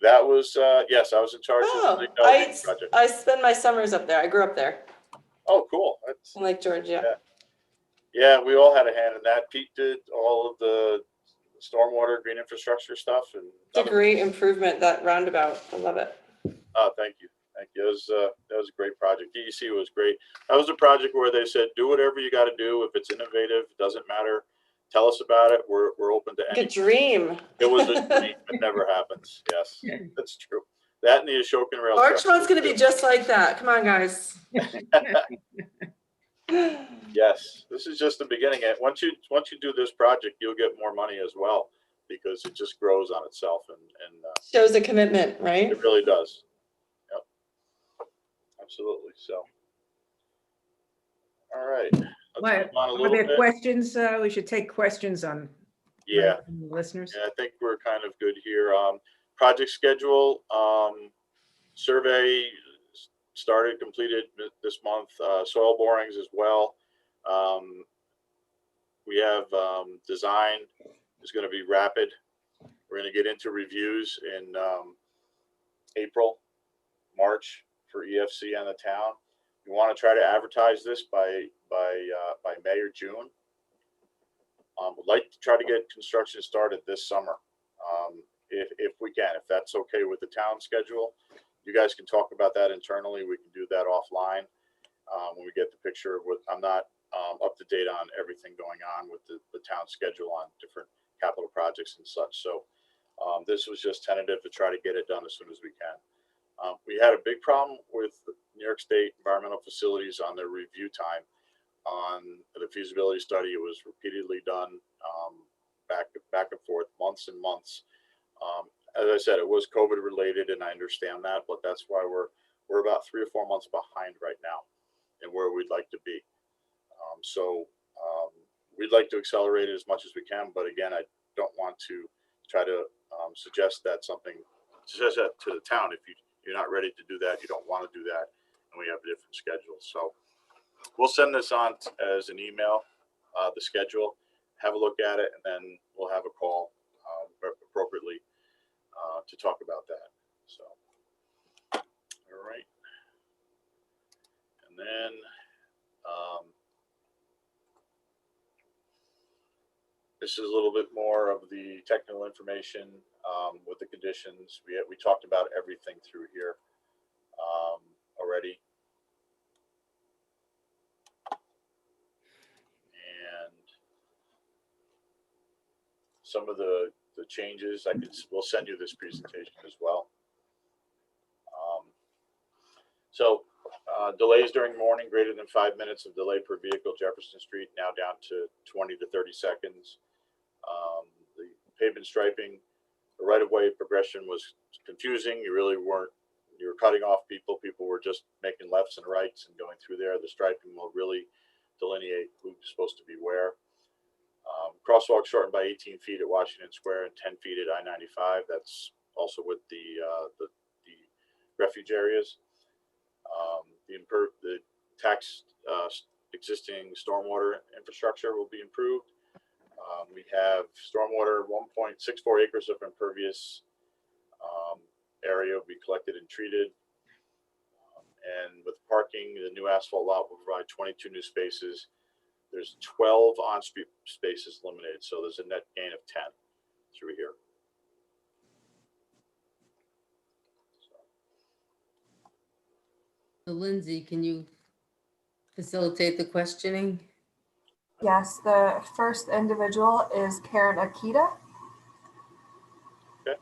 That was yes, I was in charge of the Oh, Lake George project. I spend my summers up there. I grew up there Oh, cool. That's, in Lake George. Yeah. yeah, we all had a hand in that. Pete did all of the stormwater, green infrastructure stuff, and It's a great improvement, that roundabout. I love it. oh, thank you. It was a great project. DEC was great. That was a project where they said, do whatever you got to do. If it's innovative, it doesn't matter. Tell us about it. We're open to Like a anything. dream. It was a dream. It never happens. Yes, that's true. That and the Ashokan Rail. Larchmont's going to be just like that. Come on, guys. Yes, this is just the beginning. And once you do this project, you'll get more money as well, because it just grows on itself, and Shows a commitment, right? it really does. Yep, absolutely. So, all right. Let's move on a Are little there bit. questions? We should take questions on Yeah. from the listeners. Yeah, I think we're kind of good here. Project schedule, survey started, completed this month. Soil borings as well. We have design is going to be rapid. We're going to get into reviews in April, March for EFC and the town. We want to try to advertise this by May or June. Would like to try to get construction started this summer, if we can, if that's okay with the town schedule. You guys can talk about that internally. We can do that offline when we get the picture of what. I'm not up to date on everything going on with the town schedule on different capital projects and such. So this was just tentative to try to get it done as soon as we can. We had a big problem with New York State environmental facilities on their review time on the feasibility study. It was repeatedly done back and forth, months and months. As I said, it was COVID related, and I understand that, but that's why we're about 3 or 4 months behind right now and where we'd like to be. We'd like to accelerate it as much as we can, but again, I don't want to try to suggest that to the town. If you're not ready to do that, you don't want to do that, and we have a different schedule. So we'll send this on as an email, the schedule, have a look at it, and then we'll have a call appropriately to talk about that. So, all right. And then this is a little bit more of the technical information with the conditions. We talked about everything through here already. And some of the changes, we'll send you this presentation as well. So delays during morning, greater than 5 minutes of delay per vehicle, Jefferson Street, now down to 20 to 30 seconds. The pavement striping, the right-of-way progression was confusing. You really weren't, you were cutting off people. People were just making lefts and rights and going through there. The striping will really delineate who's supposed to be where. Crosswalk shortened by 18 feet at Washington Square and 10 feet at I-95. That's also with the refuge areas. The existing stormwater infrastructure will be improved. We have stormwater, 1.64 acres of impervious area will be collected and treated. And with parking, the new asphalt lot will provide 22 new spaces. There's 12 on-street spaces eliminated, so there's a net gain of 10 through here. So Lindsay, can you facilitate the questioning? Yes, the first individual is Karen Akita. Okay.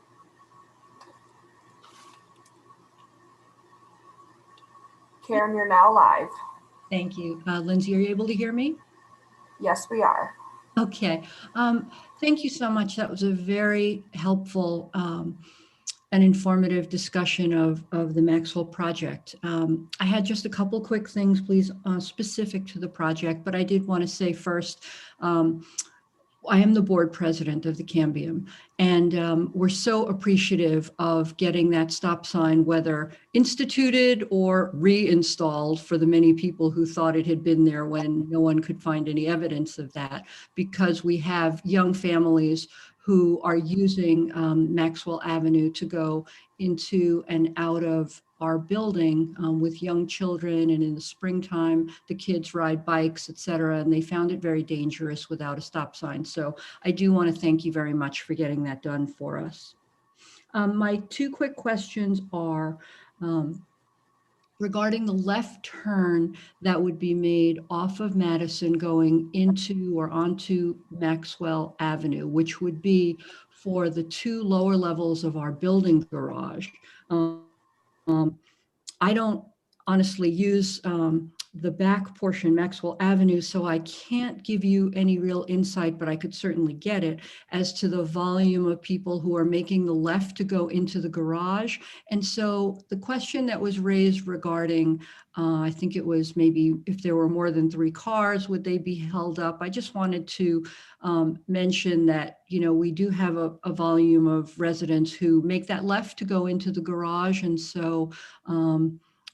Karen, you're now live. Thank you. Lindsay, are you able to hear me? Yes, we are. Okay. Thank you so much. That was a very helpful and informative discussion of the Maxwell project. I had just a couple quick things, please, specific to the project, but I did want to say first, I am the board president of the Cambium, and we're so appreciative of getting that stop sign, whether instituted or reinstalled for the many people who thought it had been there when no one could find any evidence of that, because we have young families who are using Maxwell Avenue to go into and out of our building with young children, and in the springtime, the kids ride bikes, et cetera, and they found it very dangerous without a stop sign. So I do want to thank you very much for getting that done for us. My two quick questions are regarding the left turn that would be made off of Madison going into or onto Maxwell Avenue, which would be for the two lower levels of our building garage. I don't honestly use the back portion, Maxwell Avenue, so I can't give you any real insight, but I could certainly get it as to the volume of people who are making the left to go into the garage. And so the question that was raised regarding, I think it was maybe if there were more than 3 cars, would they be held up? I just wanted to mention that, you know, we do have a volume of residents who make that left to go into the garage. And so,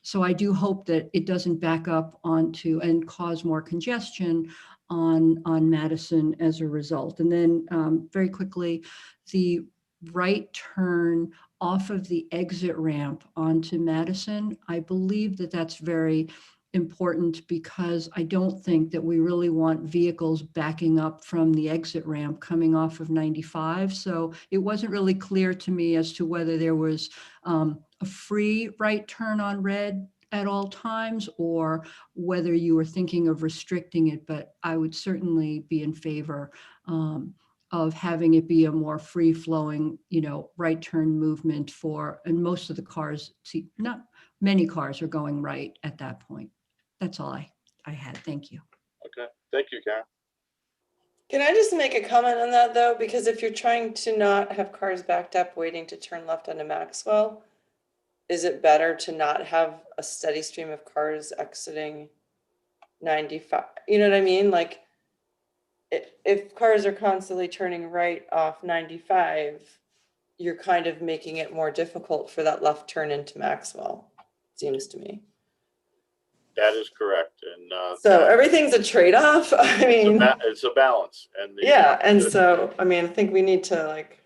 so I do hope that it doesn't back up onto and cause more congestion on Madison as a result. And then very quickly, the right turn off of the exit ramp onto Madison, I believe that that's very important because I don't think that we really want vehicles backing up from the exit ramp coming off of 95. So it wasn't really clear to me as to whether there was a free right turn on red at all times or whether you were thinking of restricting it, but I would certainly be in favor of having it be a more free flowing, you know, right turn movement for, and most of the cars, see, not many cars are going right at that point. That's all I had. Thank you. Okay, thank you, Karen. Can I just make a comment on that though? Because if you're trying to not have cars backed up waiting to turn left onto Maxwell, is it better to not have a steady stream of cars exiting 95? You know what I mean? Like if cars are constantly turning right off 95, you're kind of making it more difficult for that left turn into Maxwell, seems to me. That is correct. And so everything's a trade-off. I mean, it's a balance. And yeah. And so, I mean, I think we need to like,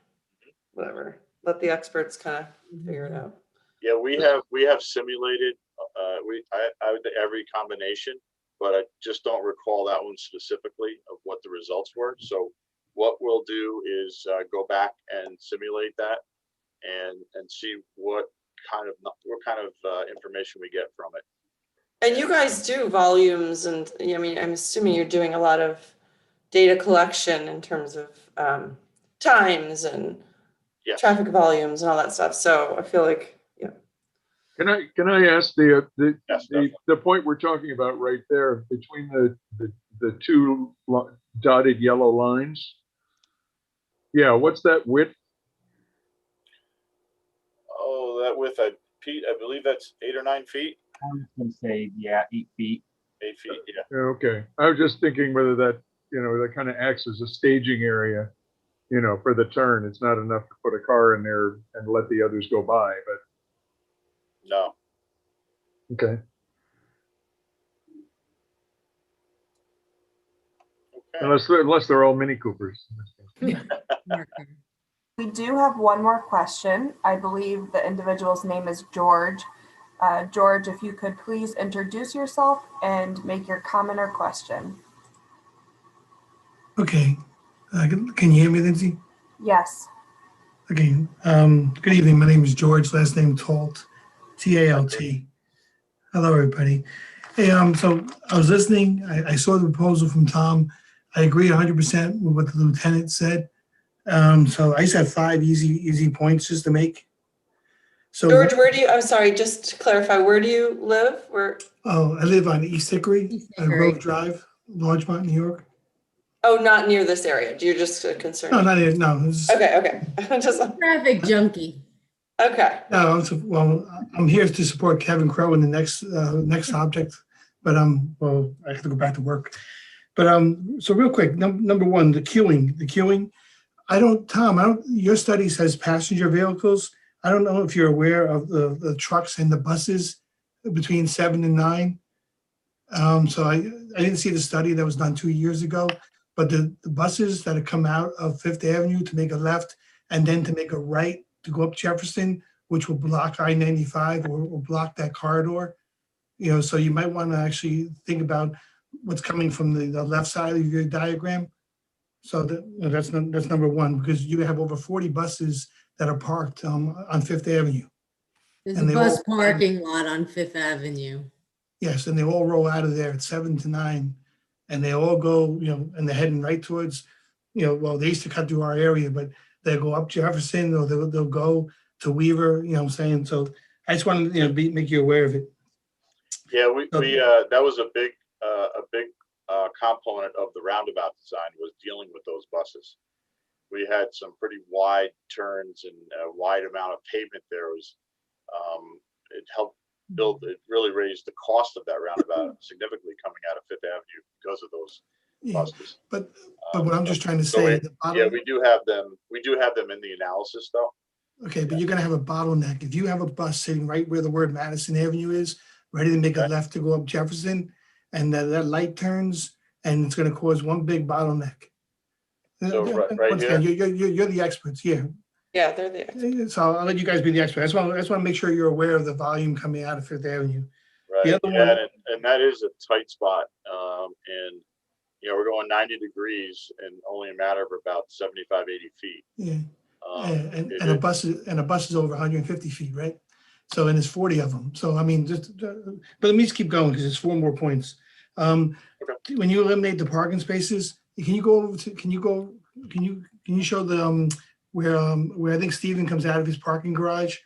whatever, let the experts kind of figure it out. Yeah, we have simulated I would every combination, but I just don't recall that one specifically of what the results were. So what we'll do is go back and simulate that and see what kind of information we get from it. And you guys do volumes, and I mean, I'm assuming you're doing a lot of data collection in terms of times and traffic volumes and all that stuff. So I feel like, yeah. Can I ask the Yes, definitely. the point we're talking about right there between the two dotted yellow lines? Yeah, what's that width? Oh, that width, Pete, I believe that's 8 or 9 feet. I was gonna say, yeah, 8 feet. 8 feet, yeah. Okay, I was just thinking whether that, that kind of acts as a staging area, for the turn. It's not enough to put a car in there and let the others go by, but No. okay. Okay. Unless they're all Mini Coopers. We do have one more question. I believe the individual's name is George. George, if you could please introduce yourself and make your comment or question. Okay. Can you hear me, Lindsay? Yes. Okay. Good evening. My name is George. Last name Talt, T-A-L-T. Hello, everybody. Hey, so I was listening. I saw the proposal from Tom. I agree 100% with what the lieutenant said. So I just have 5 easy points just to make. So, George, I'm sorry, just to clarify, where do you live? I live on East Hickory, Grove Drive, Larchmont, New York. Oh, not near this area. You're just concerned. No, not here. No. Okay. Just Traffic junkie. okay. No, I'm here to support Kevin Crowe in the next object, but I have to go back to work. But so real quick, number one, the queuing. Tom, your study says passenger vehicles. I don't know if you're aware of the trucks and the buses between 7 and 9. So I didn't see the study that was done 2 years ago, but the buses that have come out of Fifth Avenue to make a left and then to make a right to go up Jefferson, which will block I-95 or block that corridor. So you might want to actually think about what's coming from the left side of your diagram. So that's number one, because you have over 40 buses that are parked on Fifth Avenue. There's And a they bus all- parking lot on Fifth Avenue. Yes, and they all roll out of there at 7 to 9, and they all go, and they're heading right towards, well, they used to cut through our area, but they go up Jefferson or they'll go to Weaver. You know what I'm saying? So I just wanted to make you aware of it. Yeah, we that was a big component of the roundabout design, was dealing with those buses. We had some pretty wide turns and a wide amount of pavement there. It helped build, it really raised the cost of that roundabout significantly coming out of Fifth Avenue because of those buses. But what I'm just trying to So say, we do have them. We do have them in the analysis, though. Okay, but you're gonna have a bottleneck. If you have a bus sitting right where the word Madison Avenue is, ready to make a left to go up Jefferson, and that light turns, and it's gonna cause one big bottleneck. So right Once again, here? you're the experts, yeah. Yeah, they're the experts. So I'll let you guys be the expert. I just want to make sure you're aware of the volume coming out of Fifth Avenue. Right. The other Yeah, one, and that is a tight spot. And we're going 90 degrees in only a matter of about 75, 80 feet. yeah, and a bus is over 150 feet, right? So, and there's 40 of them. So I mean, but let me just keep going because there's 4 more points. When you eliminate the parking spaces, can you show the where I think Stephen comes out of his parking garage?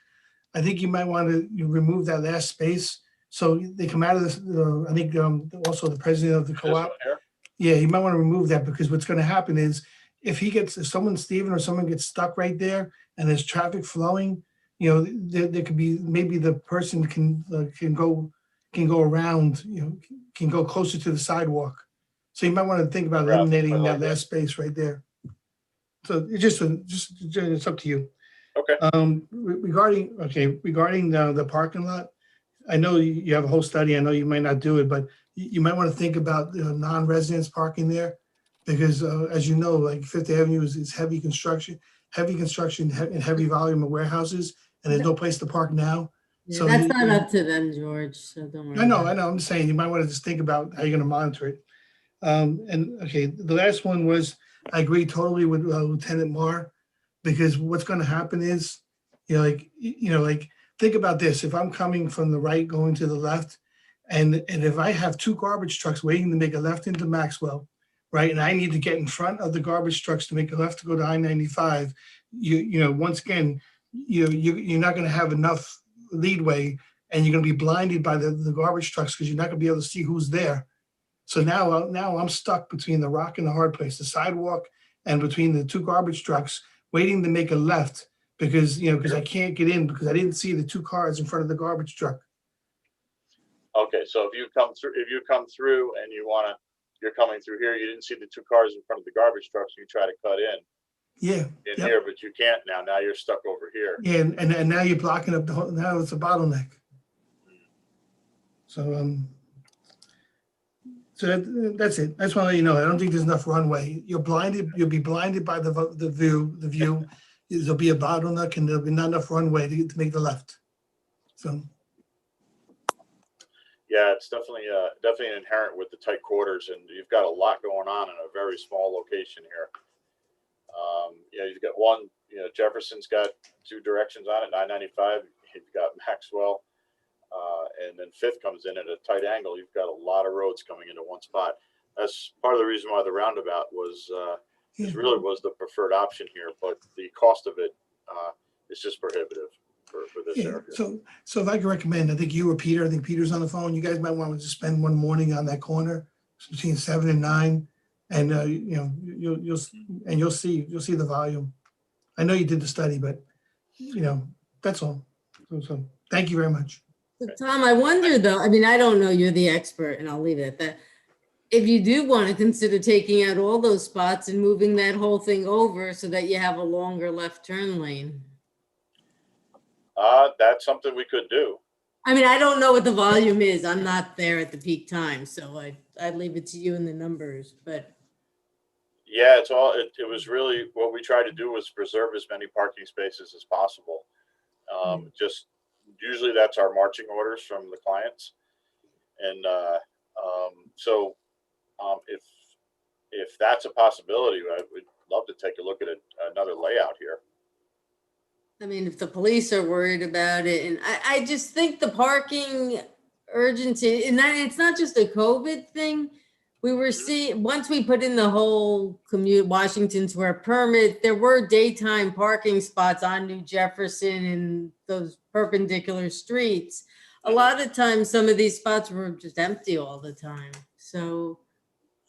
I think you might want to remove that last space. So they come out of this, I think also the president of the co-op. Yeah, you might want to remove that, because what's going to happen is if Stephen or someone gets stuck right there and there's traffic flowing, there could be, maybe the person can go around, can go closer to the sidewalk. So you might want to think about eliminating that last space right there. So it's it's up to you. Okay. Regarding the parking lot, I know you have a whole study. I know you might not do it, but you might want to think about non-residents parking there, because as you know, like Fifth Avenue is heavy construction and heavy volume of warehouses, and there's no place to park now. Yeah, so that's not up to them, George. So don't worry. I know. I'm just saying you might want to just think about how you're going to monitor it. And okay, the last one was, I agree totally with Lieutenant Marr, because what's going to happen is, think about this. If I'm coming from the right going to the left, and if I have 2 garbage trucks waiting to make a left into Maxwell, right, and I need to get in front of the garbage trucks to make a left to go to I-95, once again, you're not going to have enough leadway and you're gonna be blinded by the garbage trucks because you're not gonna be able to see who's there. So now I'm stuck between the rock and the hard place, the sidewalk and between the two garbage trucks, waiting to make a left because, because I can't get in because I didn't see the two cars in front of the garbage truck. Okay, so if you come through and you're coming through here, you didn't see the two cars in front of the garbage truck, so you try to cut in Yeah. Yep. here, but you can't now. Now you're stuck over here. Yeah, and now you're blocking up the whole, now it's a bottleneck. So, that's it. I just want to let you know, I don't think there's enough runway. You'll be blinded by the view. There'll be a bottleneck and there'll be not enough runway to make the left. So. Yeah, it's definitely inherent with the tight quarters, and you've got a lot going on in a very small location here. You've got one, Jefferson's got two directions on it, 995. You've got Maxwell, and then Fifth comes in at a tight angle. You've got a lot of roads coming into one spot. That's part of the reason why the roundabout was the preferred option here, but the cost of it is just prohibitive for this area. So if I could recommend, I think you or Peter, I think Peter's on the phone. You guys might want to just spend one morning on that corner between 7 and 9, and you'll see the volume. I know you did the study, but that's all. So thank you very much. So Tom, I wonder though, I mean, I don't know, you're the expert, and I'll leave it at that. If you do want to consider taking out all those spots and moving that whole thing over so that you have a longer left turn lane. That's something we could do. I mean, I don't know what the volume is. I'm not there at the peak time, so I'd leave it to you in the numbers, but. Yeah, it was really, what we tried to do was preserve as many parking spaces as possible. Just usually that's our marching orders from the clients. And if that's a possibility, I would love to take a look at another layout here. I mean, if the police are worried about it, and I just think the parking urgency, and it's not just a COVID thing. We were seeing, once we put in the whole commute Washington Square permit, there were daytime parking spots on New Jefferson and those perpendicular streets. A lot of times, some of these spots were just empty all the time. So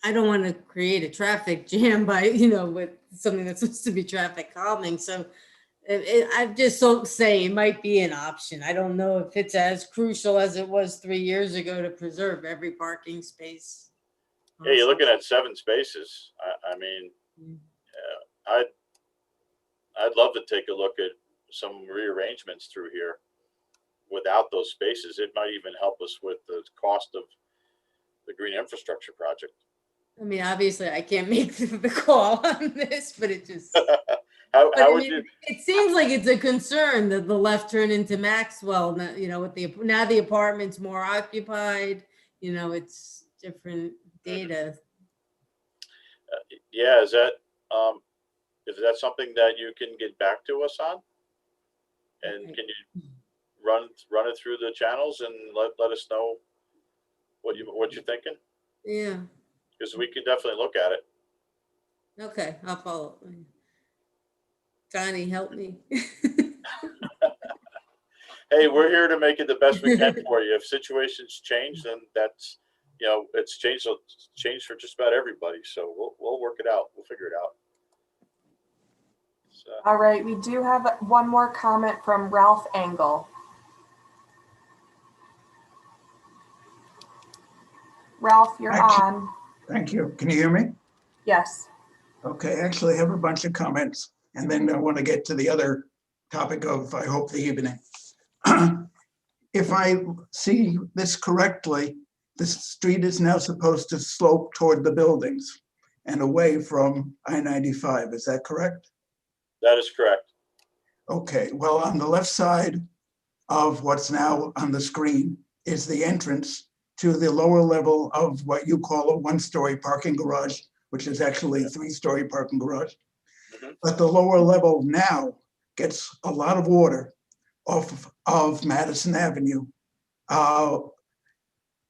I don't want to create a traffic jam by, with something that's supposed to be traffic calming. So I just don't say it might be an option. I don't know if it's as crucial as it was 3 years ago to preserve every parking space. Yeah, you're looking at 7 spaces. I mean, I'd love to take a look at some rearrangements through here without those spaces. It might even help us with the cost of the green infrastructure project. I mean, obviously, I can't make the call on this, but it just. How would you? It seems like it's a concern that the left turn into Maxwell. With now the apartment's more occupied. It's different data. Yeah, is that something that you can get back to us on? And can you run it through the channels and let us know what you're thinking? Yeah. Because we can definitely look at it. Okay, I'll follow. Johnny, help me. Hey, we're here to make it the best we can for you. If situations change, then that's, it's changed for just about everybody. So we'll work it out. We'll figure it out. So. All right, we do have one more comment from Ralph Engel. Ralph, you're on. Thank you. Can you hear me? Yes. Okay, actually I have a bunch of comments, and then I want to get to the other topic of, I hope, the evening. If I see this correctly, the street is now supposed to slope toward the buildings and away from I-95. Is that correct? That is correct. Okay, well, on the left side of what's now on the screen is the entrance to the lower level of what you call a one-story parking garage, which is actually a 3-story parking garage. Mm-hmm. But the lower level now gets a lot of water off of Madison Avenue.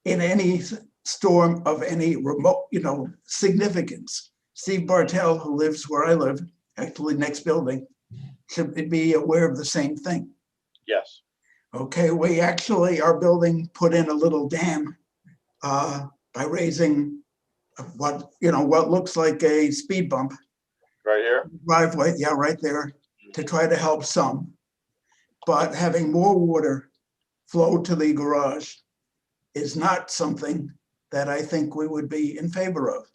In any storm of any remote, significance. Steve Bartell, who lives where I live, actually next building, should be aware of the same thing. Yes. Okay, we actually, our building put in a little dam by raising what looks like a speed bump Right here? driveway, yeah, right there, to try to help some. But having more water flow to the garage is not something that I think we would be in favor of.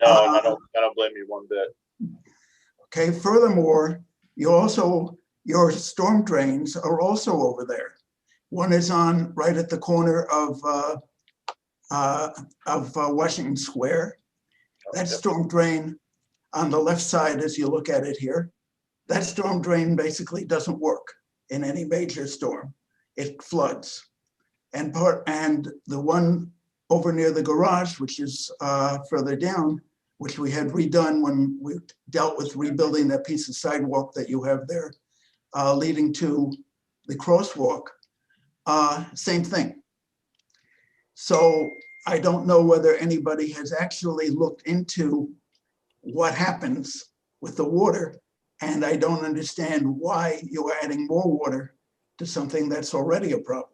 No, and I don't blame you one bit. Okay, furthermore, your storm drains are also over there. One is on right at the corner of Washington Square. That storm drain on the left side, as you look at it here, that storm drain basically doesn't work in any major storm. It floods. And the one over near the garage, which is further down, which we had redone when we dealt with rebuilding that piece of sidewalk that you have there, leading to the crosswalk, same thing. So I don't know whether anybody has actually looked into what happens with the water, and I don't understand why you're adding more water to something that's already a problem.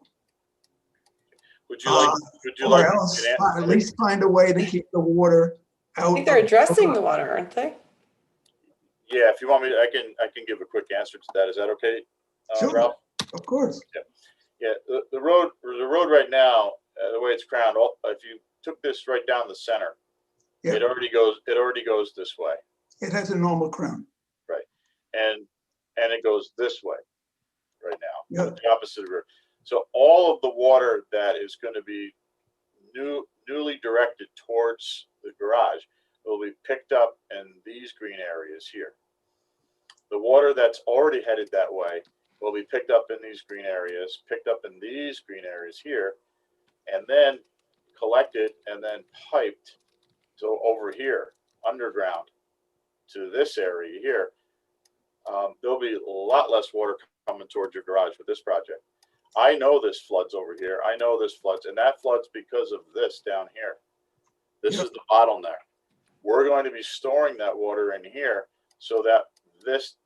Would you like or else at least find a way to keep the water out. I think they're addressing the water, aren't they? Yeah, if you want me, I can give a quick answer to that. Is that okay, Sure, Ralph? of course. Yeah, the road right now, the way it's crowned, if you took this right down the center, Yeah. it already goes this way. It has a normal crown. Right, and it goes this way right now, Yep. the opposite of the road. So all of the water that is going to be newly directed towards the garage will be picked up in these green areas here. The water that's already headed that way will be picked up in these green areas, picked up in these green areas here, and then collected and then piped to over here, underground, to this area here. There'll be a lot less water coming towards your garage with this project. I know this floods over here. I know this floods, and that floods because of this down here. This is the bottleneck. We're going to be storing that water in here so that this,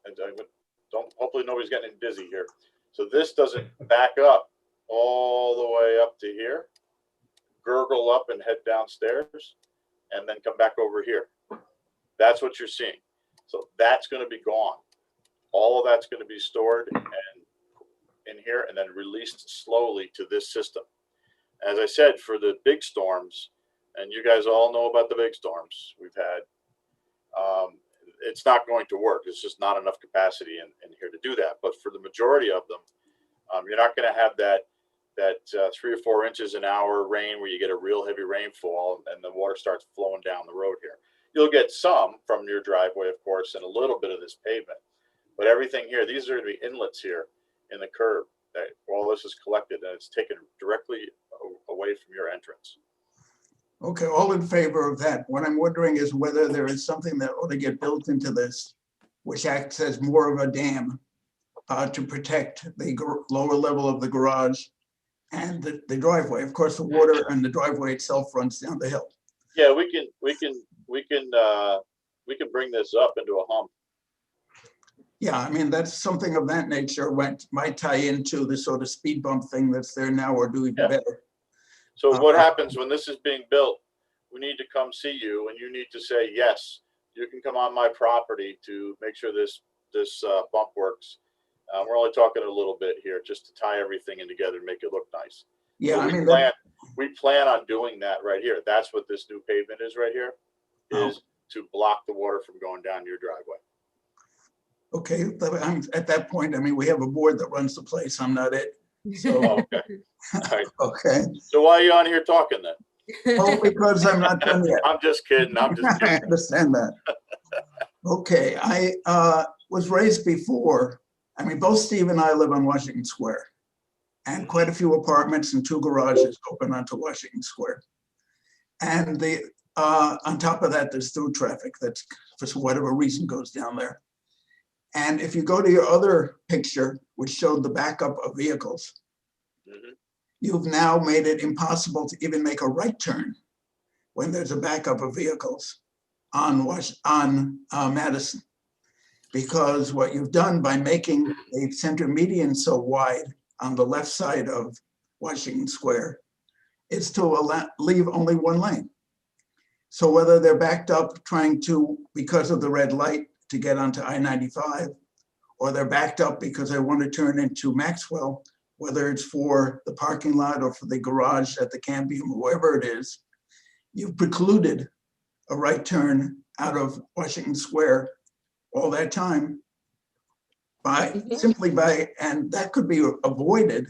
and hopefully nobody's getting busy here. So this doesn't back up all the way up to here, gurgle up and head downstairs, and then come back over here. That's what you're seeing. So that's going to be gone. All of that's going to be stored and in here and then released slowly to this system. As I said, for the big storms, and you guys all know about the big storms we've had, it's not going to work. It's just not enough capacity in here to do that. But for the majority of them, you're not going to have that 3 or 4 inches an hour rain where you get a real heavy rainfall and the water starts flowing down the road here. You'll get some from your driveway, of course, and a little bit of this pavement. But everything here, these are going to be inlets here in the curb that all this is collected and it's taken directly away from your entrance. Okay, all in favor of that. What I'm wondering is whether there is something that ought to get built into this, which acts as more of a dam to protect the lower level of the garage and the driveway. Of course, the water and the driveway itself runs down the hill. Yeah, we can bring this up into a hump. Yeah, I mean, that's something of that nature might tie into the sort of speed bump thing that's there now or do even better. So what happens when this is being built? We need to come see you and you need to say, yes, you can come on my property to make sure this bump works. We're only talking a little bit here just to tie everything in together and make it look nice. Yeah, so I mean, we plan on doing that right here. That's what this new pavement is right here, is to block the water from going down your driveway. Okay, at that point, I mean, we have a board that runs the place. I'm not it. So, okay. All right. Okay. So why are you on here talking then? Oh, because I'm not done yet. I'm just kidding. I'm just kidding. I understand that. Okay, I was raised before. I mean, both Steve and I live on Washington Square, and quite a few apartments and 2 garages open onto Washington Square. And on top of that, there's through traffic that, for whatever reason, goes down there. And if you go to your other picture, which showed the backup of vehicles, you've now made it impossible to even make a right turn when there's a backup of vehicles on Madison. because what you've done by making a center median so wide on the left side of Washington Square is to leave only one lane. So whether they're backed up trying to, because of the red light, to get onto I-95, or they're backed up because they want to turn into Maxwell, whether it's for the parking lot or for the garage at the Cambium, or wherever it is, you've precluded a right turn out of Washington Square all that time by simply by, and that could be avoided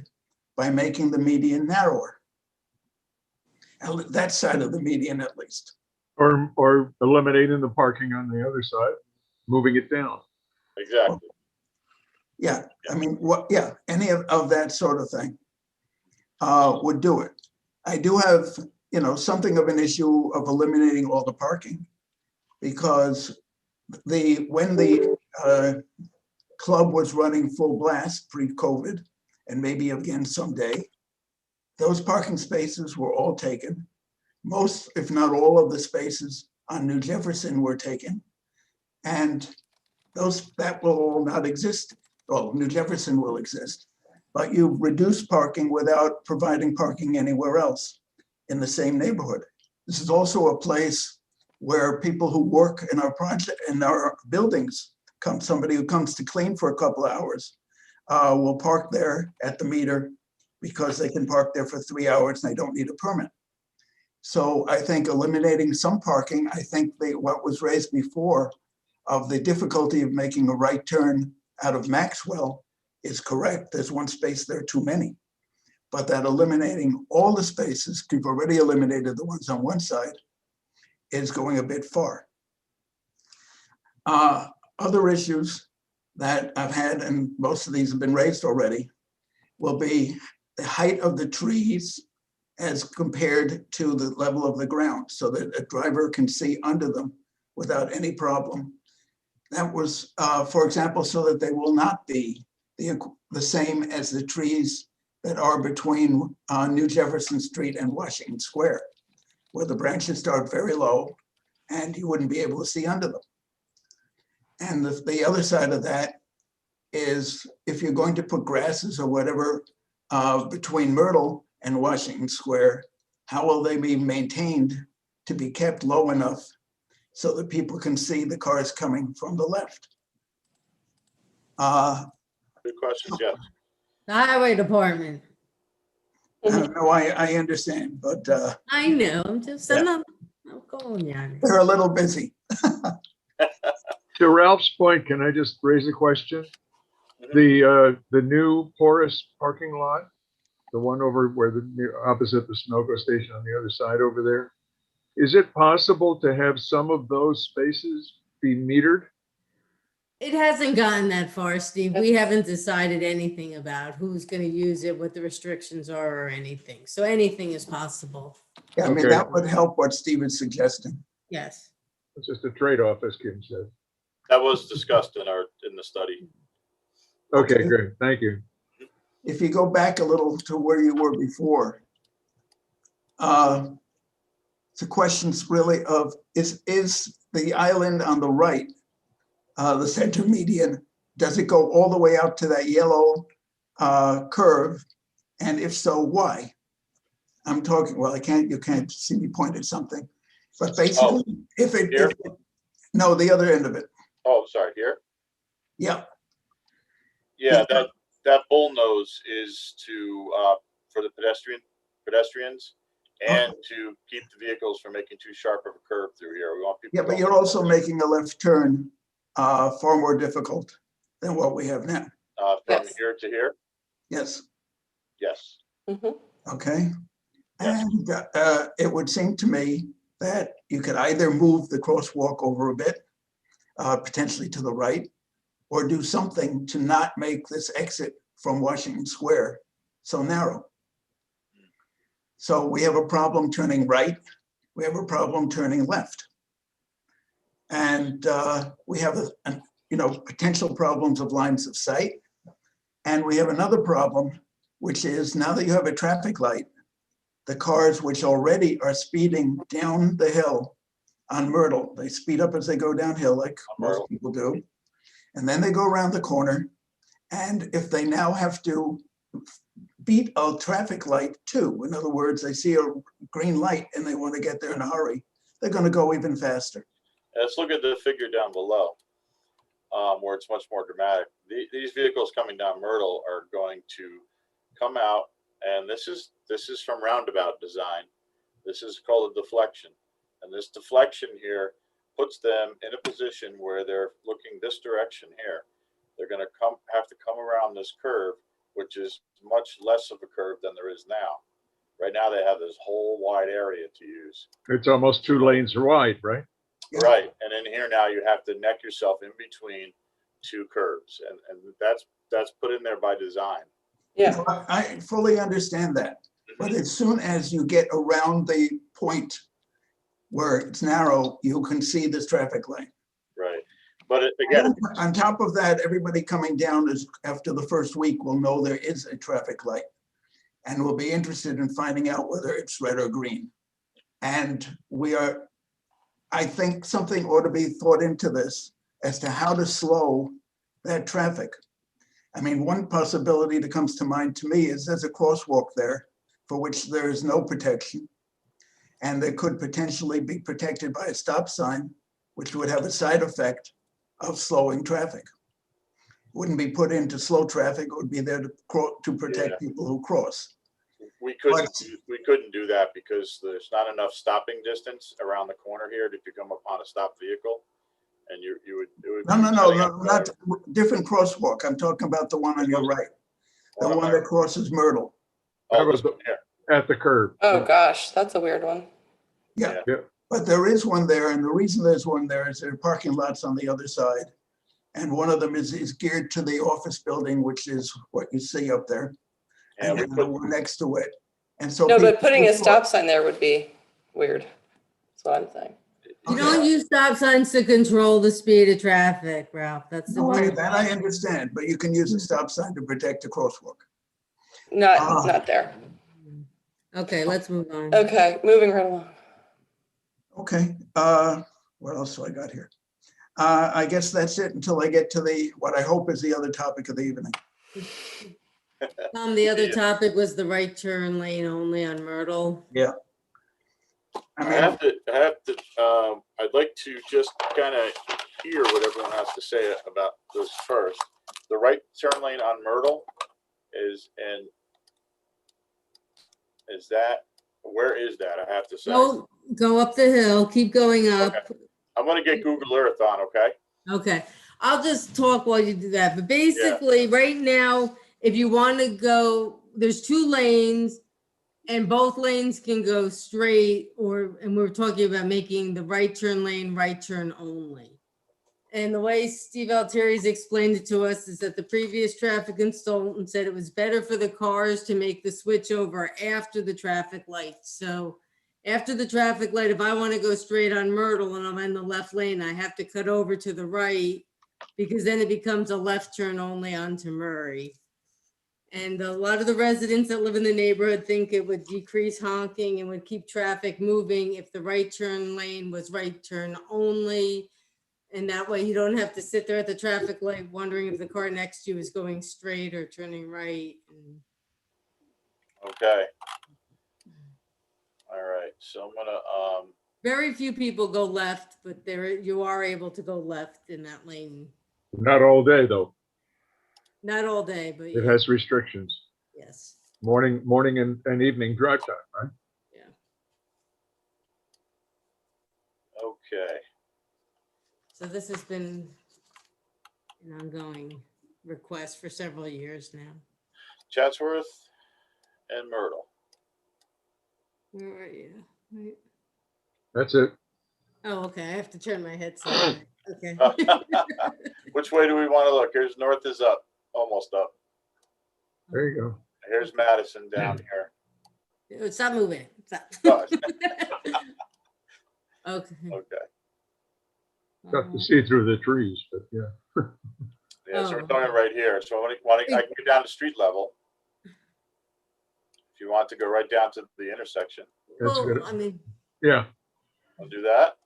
by making the median narrower. That side of the median at least. Or eliminating the parking on the other side, moving it down. Exactly. Yeah, I mean, yeah, any of that sort of thing would do it. I do have, something of an issue of eliminating all the parking, because when the club was running full blast pre-COVID, and maybe again someday, those parking spaces were all taken. Most, if not all, of the spaces on New Jefferson were taken, and that will all not exist. Well, New Jefferson will exist, but you've reduced parking without providing parking anywhere else in the same neighborhood. This is also a place where people who work in our project, in our buildings, somebody who comes to clean for a couple of hours will park there at the meter because they can park there for 3 hours and they don't need a permit. So I think eliminating some parking, I think what was raised before of the difficulty of making a right turn out of Maxwell is correct. There's one space there too many. But that eliminating all the spaces, you've already eliminated the ones on one side, is going a bit far. Other issues that I've had, and most of these have been raised already, will be the height of the trees as compared to the level of the ground, so that a driver can see under them without any problem. That was, for example, so that they will not be the same as the trees that are between New Jefferson Street and Washington Square, where the branches start very low and you wouldn't be able to see under them. And the other side of that is if you're going to put grasses or whatever between Myrtle and Washington Square, how will they be maintained to be kept low enough so that people can see the cars coming from the left? Good questions, yes. The highway department. I don't know, I understand, but I know, I'm Yeah. I'm calling you on it. they're a little busy. To Ralph's point, can I just raise a question? The new porous parking lot, the one over where opposite the Sunoco station on the other side over there, is it possible to have some of those spaces be metered? It hasn't gotten that far, Steve. We haven't decided anything about who's going to use it, what the restrictions are, or anything. So anything is possible. Yeah, I mean, Okay. that would help what Steve is suggesting. Yes. It's just a trade-off, as Kim said. That was discussed in the study. Okay, great. Thank you. If you go back a little to where you were before, the question's really of, is the island on the right, the center median, does it go all the way out to that yellow curve? And if so, why? I'm talking, well, you can't see me point at something, but basically, no, the other end of it. Oh, sorry, here? Yeah. Yeah, that bull nose is for the pedestrians and to keep the vehicles from making too sharp of a curve through here. We want people. Yeah, but you're also making a left turn far more difficult than what we have now. From here to here? Yes. Yes. Okay. And it would seem to me that you could either move the crosswalk over a bit, potentially to the right, or do something to not make this exit from Washington Square so narrow. So we have a problem turning right. We have a problem turning left. And we have potential problems of lines of sight. And we have another problem, which is now that you have a traffic light, the cars which already are speeding down the hill on Myrtle, they speed up as they go downhill like most people do. And then they go around the corner. And if they now have to beat a traffic light too, in other words, they see a green light and they want to get there in a hurry, they're going to go even faster. Let's look at the figure down below, where it's much more dramatic. These vehicles coming down Myrtle are going to come out, and this is from roundabout design. This is called a deflection, and this deflection here puts them in a position where they're looking this direction here. They're going to have to come around this curve, which is much less of a curve than there is now. Right now, they have this whole wide area to use. It's almost 2 lanes wide, right? Right, and in here now you have to neck yourself in between 2 curves, and that's put in there by design. Yeah. No, I fully understand that. But as soon as you get around the point where it's narrow, you can see this traffic light. Right, but again, On top of that, everybody coming down is after the first week will know there is a traffic light and will be interested in finding out whether it's red or green. And I think something ought to be thought into this as to how to slow that traffic. I mean, one possibility that comes to mind to me is there's a crosswalk there for which there is no protection. And they could potentially be protected by a stop sign, which would have a side effect of slowing traffic. Wouldn't be put into slow traffic, it would be there to protect people who cross. we couldn't do that because there's not enough stopping distance around the corner here to come upon a stopped vehicle. And it would No, not different crosswalk. I'm talking about the one on your right. The one that crosses Myrtle. Oh, this one here. At the curb. Oh, gosh, that's a weird one. Yeah, Yeah. but there is one there, and the reason there's one there is there are parking lots on the other side. And one of them is geared to the office building, which is what you see up there. Yeah, And we then the one next to it. And so. No, but people- putting a stop sign there would be weird. That's what I'm saying. You don't use stop signs to control the speed of traffic, Ralph. That's the No, one. that I understand, but you can use a stop sign to protect a crosswalk. Not there. Okay, let's move on. Okay, moving right along. Okay, what else do I got here? I guess that's it until I get to what I hope is the other topic of the evening. The other topic was the right turn lane only on Myrtle. Yeah. I'd like to just kind of hear what everyone has to say about this first. The right turn lane on Myrtle where is that? I have to say. Go up the hill, keep going up. Okay. I'm going to get Google Earth on, okay? Okay, I'll just talk while you do that. But basically, right now, if you want to go, there's 2 lanes and both lanes can go straight, and we're talking about making the right turn lane, right turn only. And the way Steve Altieri's explained it to us is that the previous traffic consultant said it was better for the cars to make the switch over after the traffic light. So after the traffic light, if I want to go straight on Myrtle and I'm in the left lane, I have to cut over to the right because then it becomes a left turn only onto Murray. And a lot of the residents that live in the neighborhood think it would decrease honking and would keep traffic moving if the right turn lane was right turn only. And that way you don't have to sit there at the traffic light wondering if the car next to you is going straight or turning right. Okay. All right. So I'm gonna Very few people go left, but you are able to go left in that lane. Not all day, though. Not all day, but It has restrictions. yes. Morning and evening drive time, right? okay. So this has been an ongoing request for several years now. Chatsworth and Myrtle. Where are you? Wait. That's it. Oh, okay. I have to turn my headset. Okay. Which way do we want to look? Here's north is up, almost up. There you go. Here's Madison down here. Stop moving. Stop. Oh, Okay. okay. Tough to see through the trees, but yeah. Yeah, so we're talking right here. So I can get down to street level. If you want to go right down to the intersection. That's Well, good. I mean, Yeah. I'll do that.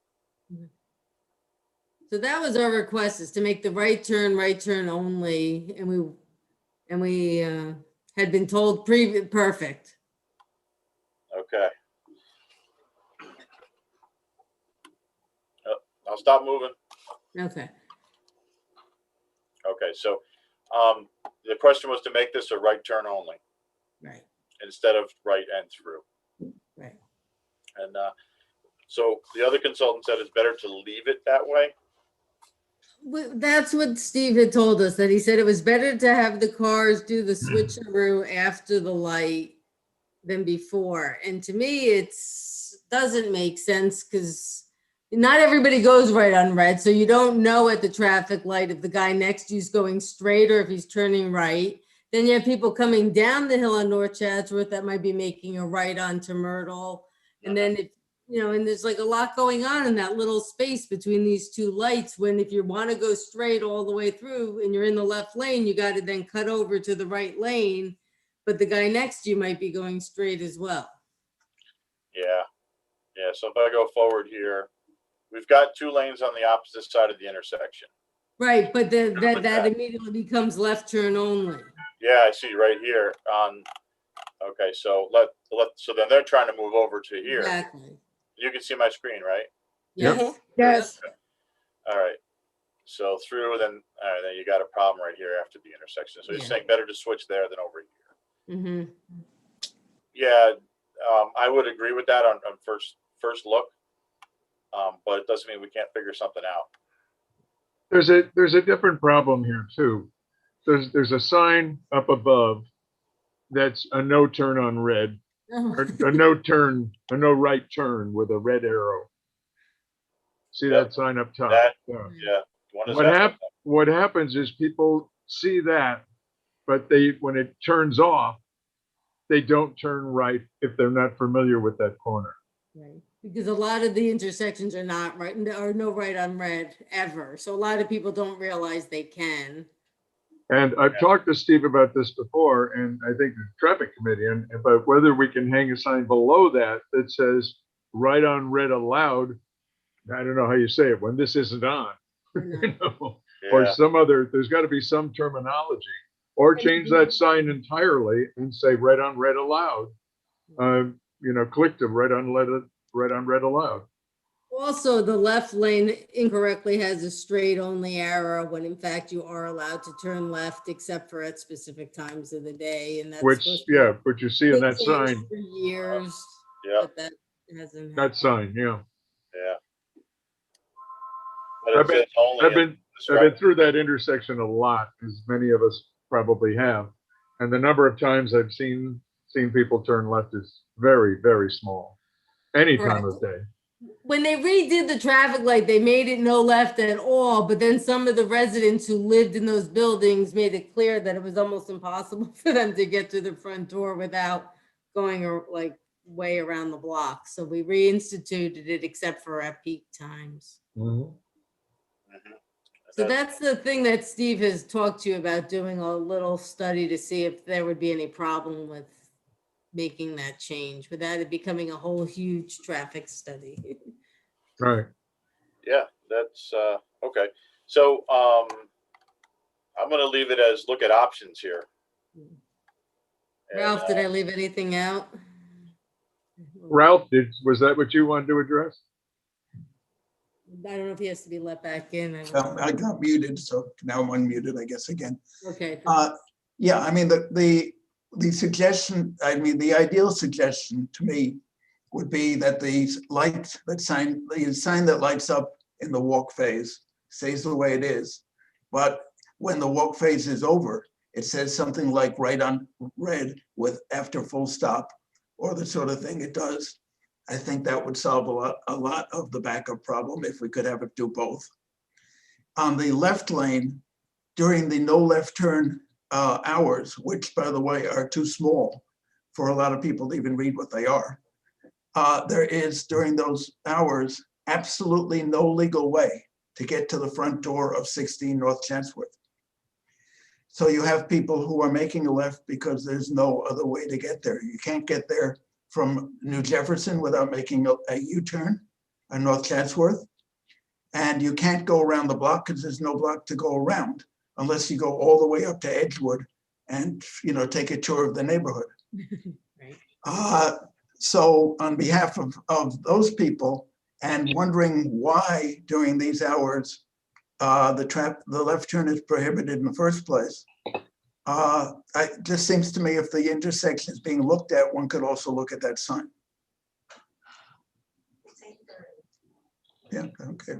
So that was our request, is to make the right turn only, and we had been told perfect. Okay. I'll stop moving. Okay. Okay, so the question was to make this a right turn only Right. instead of right and through. Right. And so the other consultant said it's better to leave it that way. That's what Steve had told us, that he said it was better to have the cars do the switcheroo after the light than before. And to me, doesn't make sense because not everybody goes right on red. So you don't know at the traffic light if the guy next to you is going straight or if he's turning right. Then you have people coming down the hill on North Chatsworth that might be making a right onto Myrtle. And then if, and there's like a lot going on in that little space between these two lights, when if you want to go straight all the way through and you're in the left lane, you got to then cut over to the right lane, but the guy next to you might be going straight as well. Yeah. Yeah. So if I go forward here, we've got 2 lanes on the opposite side of the intersection. Right, but that immediately becomes left turn only. Yeah, I see right here on. Okay, so so then they're trying to move over to here. Exactly. You can see my screen, right? Yes. Yes. All right. So through, then you got a problem right here after the intersection. So you're saying better to switch there than over here. Mm-hmm. Yeah, I would agree with that on first look, but it doesn't mean we can't figure something out. There's a different problem here too. There's a sign up above that's a no turn on red, or a no right turn with a red arrow. See that sign up top? Yeah. What happens is people see that, but when it turns off, they don't turn right if they're not familiar with that corner. Right. Because a lot of the intersections are not right, or no right on red ever. So a lot of people don't realize they can. And I've talked to Steve about this before, and I think the traffic committee, and about whether we can hang a sign below that says right on red allowed. I don't know how you say it when this isn't on, or some other, there's got to be some terminology, or change that sign entirely and say right on red allowed. Click to right on red allowed. Also, the left lane incorrectly has a straight only arrow when in fact you are allowed to turn left except for at specific times of the day. And that's which you see in that sign for years. But that hasn't happened. That sign, yeah. But I've been through that intersection a lot, as many of us probably have, and the number of times I've seen people turn left is very, very small, any time of day. When they redid the traffic light, they made it no left at all, but then some of the residents who lived in those buildings made it clear that it was almost impossible for them to get to the front door without going way around the block. So we reinstituted it except for at peak times. Mm-hmm. So that's the thing that Steve has talked to you about, doing a little study to see if there would be any problem with making that change without it becoming a whole huge traffic study. Right. Yeah, that's okay. So I'm going to leave it as look at options here. Ralph, did I leave anything out? Ralph, was that what you wanted to address? I don't know if he has to be let back in. I got muted, so now I'm unmuted, I guess, again. Okay. Yeah, I mean, the suggestion, the ideal suggestion to me would be that the sign that lights up in the walk phase stays the way it is. But when the walk phase is over, it says something like right on red with after full stop, or the sort of thing it does. I think that would solve a lot of the backup problem if we could have it do both. On the left lane, during the no left turn hours, which by the way are too small for a lot of people to even read what they are, there is during those hours absolutely no legal way to get to the front door of 16 North Chatsworth. So you have people who are making a left because there's no other way to get there. You can't get there from New Jefferson without making a U-turn on North Chatsworth. And you can't go around the block because there's no block to go around unless you go all the way up to Edgewood and, you know, take a tour of the neighborhood. Right. So on behalf of those people, and wondering why during these hours the left turn is prohibited in the first place, it just seems to me if the intersection is being looked at, one could also look at that sign. Yeah, okay.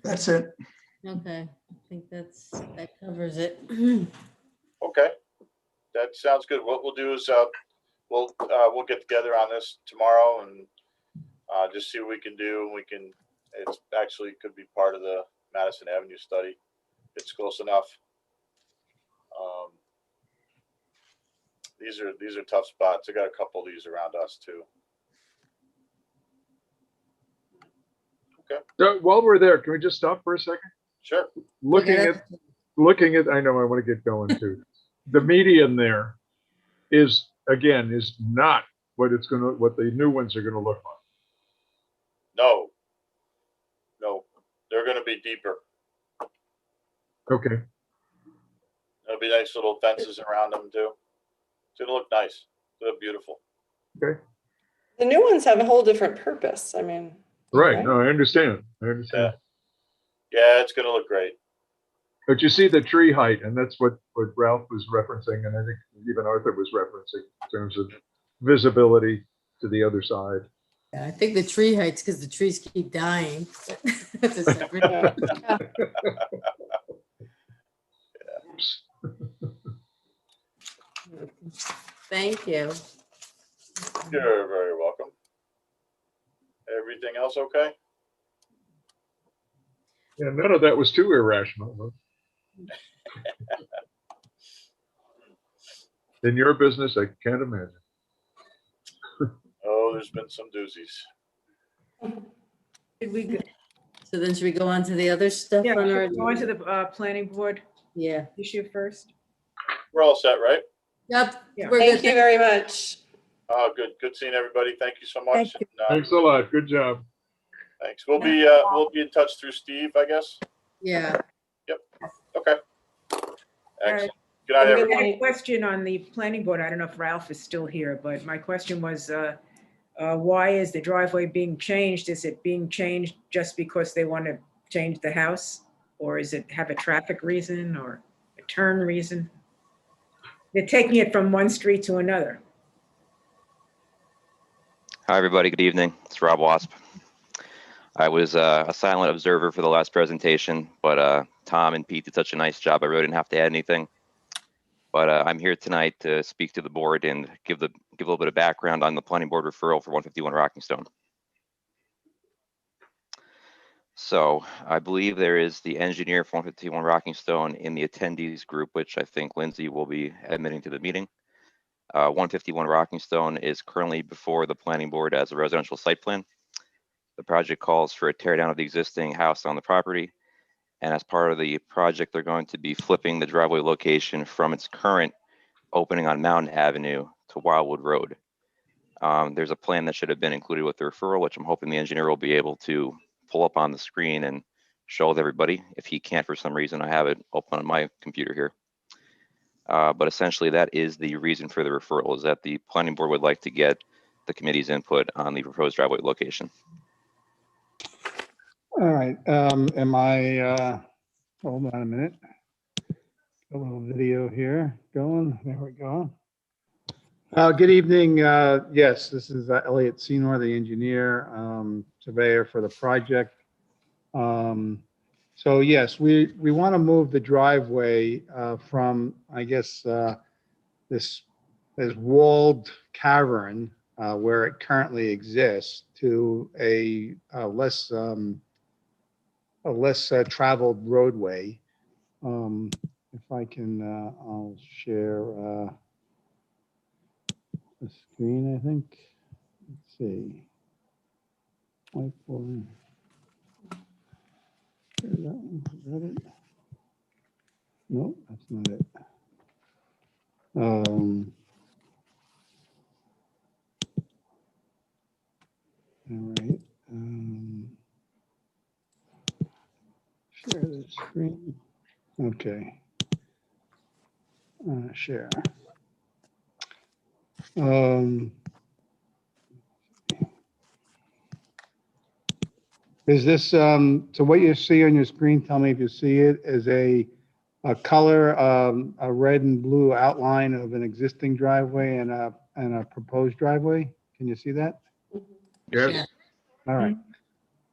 That's it. Okay, I think that covers it. Okay, that sounds good. What we'll do is we'll get together on this tomorrow and just see what we can do. It's actually could be part of the Madison Avenue study. It's close enough. These are tough spots. I got a couple of these around us too. Okay. While we're there, can we just stop for a second? Sure. Looking Okay, at, I know I want to get going too. The median there is not what the new ones are gonna look like. No, they're going to be deeper. Okay. There'll be nice little fences around them too. It's going to look nice. It'll look beautiful. Okay. The new ones have a whole different purpose. I mean, Right. No, I understand. Yeah, it's going to look great. But you see the tree height, and that's what Ralph was referencing, and I think even Arthur was referencing in terms of visibility to the other side. yeah, I think the tree heights, because the trees keep dying. That's a separate- Oops. Thank you. You're very welcome. Everything else okay? Yeah, none of that was too irrational. Huh? In your business, I can't imagine. Oh, there's been some doozies. Did we, So then should we go on to the other stuff yeah, on our? should we go into the planning board Yeah. issue first? We're all set, right? Yep. Yeah. We're thank good. you very much. Oh, good seeing everybody. Thank you so much. Thank you. And, Thanks a lot. Good job. thanks. We'll be in touch through Steve, I guess. Yeah. Okay. Excellent. Good night, Have a good everybody. night. Question on the planning board, I don't know if Ralph is still here, but my question was, why is the driveway being changed? Is it being changed just because they want to change the house? Or is it have a traffic reason or a turn reason? They're taking it from one street to another. Hi, everybody. Good evening. It's Rob Wasp. I was a silent observer for the last presentation, but Tom and Pete did such a nice job. I really didn't have to add anything. But I'm here tonight to speak to the board and give a little bit of background on the planning board referral for 151 Rockingstone. So I believe there is the engineer for 151 Rockingstone in the attendees group, which I think Lindsay will be admitting to the meeting. 151 Rockingstone is currently before the planning board as a residential site plan. The project calls for a tear down of the existing house on the property. And as part of the project, they're going to be flipping the driveway location from its current opening on Mountain Avenue to Wildwood Road. There's a plan that should have been included with the referral, which I'm hoping the engineer will be able to pull up on the screen and show with everybody. If he can't for some reason, I have it open on my computer here. But essentially that is the reason for the referral, is that the planning board would like to get the committee's input on the proposed driveway location. All right, hold on a minute. A little video here going, there we go. Good evening, yes, this is Elliot Senor, the engineer, surveyor for the project. So yes, we want to move the driveway from, I guess, this walled cavern where it currently exists to a less traveled roadway. If I can, I'll share the screen, I think. Let's see. Whiteboard. Is that one? Is that it? No, that's not it. All right. Share the screen. Okay. Share. Is this, so what you see on your screen, tell me if you see it, is a color, a red and blue outline of an existing driveway and a proposed driveway? Can you see that? Yes. All right.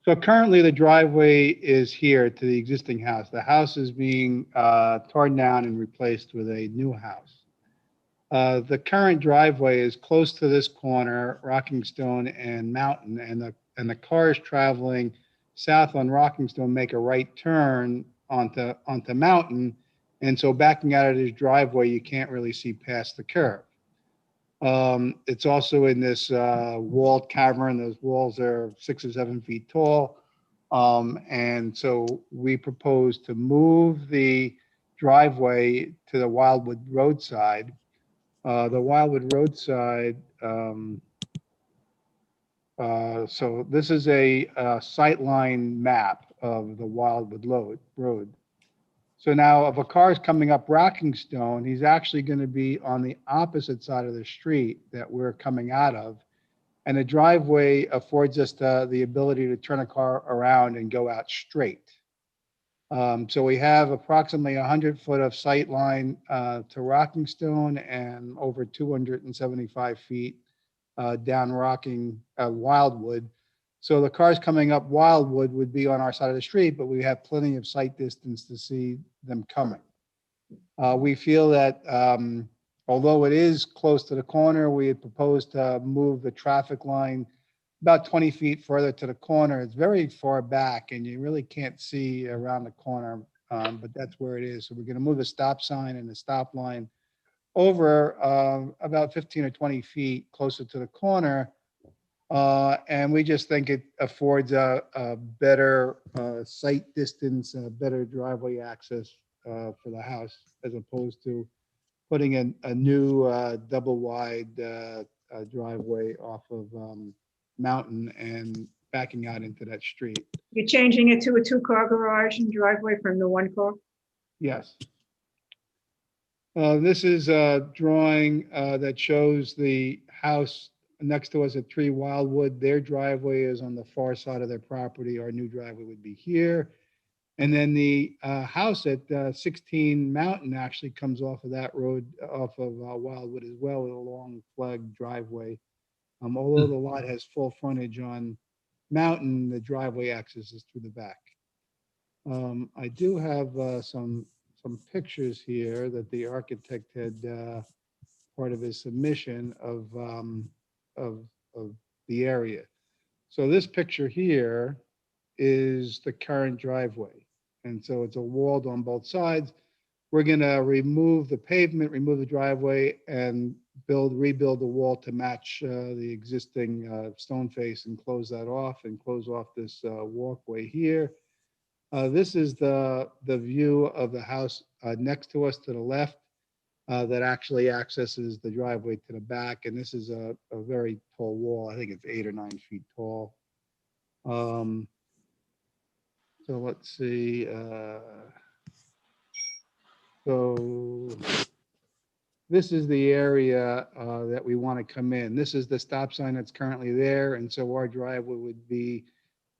So currently the driveway is here to the existing house. The house is being torn down and replaced with a new house. The current driveway is close to this corner, Rocking Stone and Mountain, and the cars traveling south on Rocking Stone make a right turn onto Mountain. And so backing out of this driveway, you can't really see past the curb. It's also in this walled cavern. Those walls are 6 or 7 feet tall. And so we propose to move the driveway to the Wildwood roadside. The Wildwood roadside, so this is a sightline map of the Wildwood Road. So now if a car is coming up Rocking Stone, he's actually going to be on the opposite side of the street that we're coming out of. And the driveway affords us the ability to turn a car around and go out straight. So we have approximately 100 foot of sight line to Rocking Stone and over 275 feet down Wildwood. So the cars coming up Wildwood would be on our side of the street, but we have plenty of sight distance to see them coming. We feel that although it is close to the corner, we had proposed to move the traffic line about 20 feet further to the corner. It's very far back and you really can't see around the corner, but that's where it is. So we're going to move the stop sign and the stop line over about 15 or 20 feet closer to the corner. And we just think it affords a better sight distance and a better driveway access for the house as opposed to putting a new double wide driveway off of Mountain and backing out into that street. You're changing it to a 2-car garage and driveway from the 1-car? Yes. This is a drawing that shows the house next to us at 3 Wildwood. Their driveway is on the far side of their property. Our new driveway would be here. And then the house at 16 Mountain actually comes off of that road, off of Wildwood as well, with a long flag driveway. Although the lot has full frontage on Mountain, the driveway access is through the back. I do have some pictures here that the architect had part of his submission of the area. So this picture here is the current driveway. And so it's a walled on both sides. We're going to remove the pavement, remove the driveway, and rebuild the wall to match the existing stone face and close that off and close off this walkway here. This is the view of the house next to us to the left that actually accesses the driveway to the back. And this is a very tall wall. I think it's 8 or 9 feet tall. So let's see. So this is the area that we want to come in. This is the stop sign that's currently there. And so our driveway would be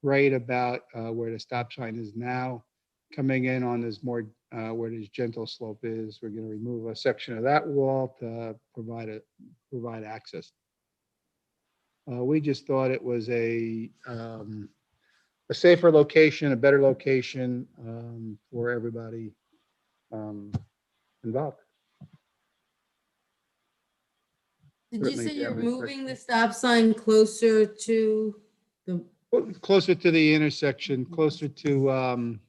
right about where the stop sign is now. Coming in on this more where this gentle slope is, we're going to remove a section of that wall to provide access. We just thought it was a safer location, a better location for everybody involved. Did you Certainly, say if you you're have any moving the stop sign closer to the, closer to the intersection, closer to,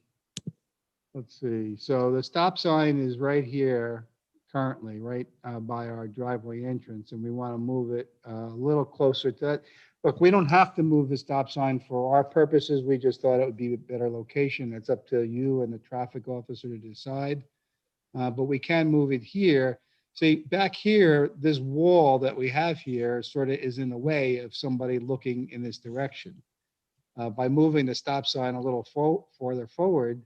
let's see. So the stop sign is right here currently, right by our driveway entrance, and we want to move it a little closer to that. Look, we don't have to move the stop sign for our purposes. We just thought it would be a better location. It's up to you and the traffic officer to decide. But we can move it here. See, back here, this wall that we have here sort of is in the way of somebody looking in this direction. By moving the stop sign a little further forward,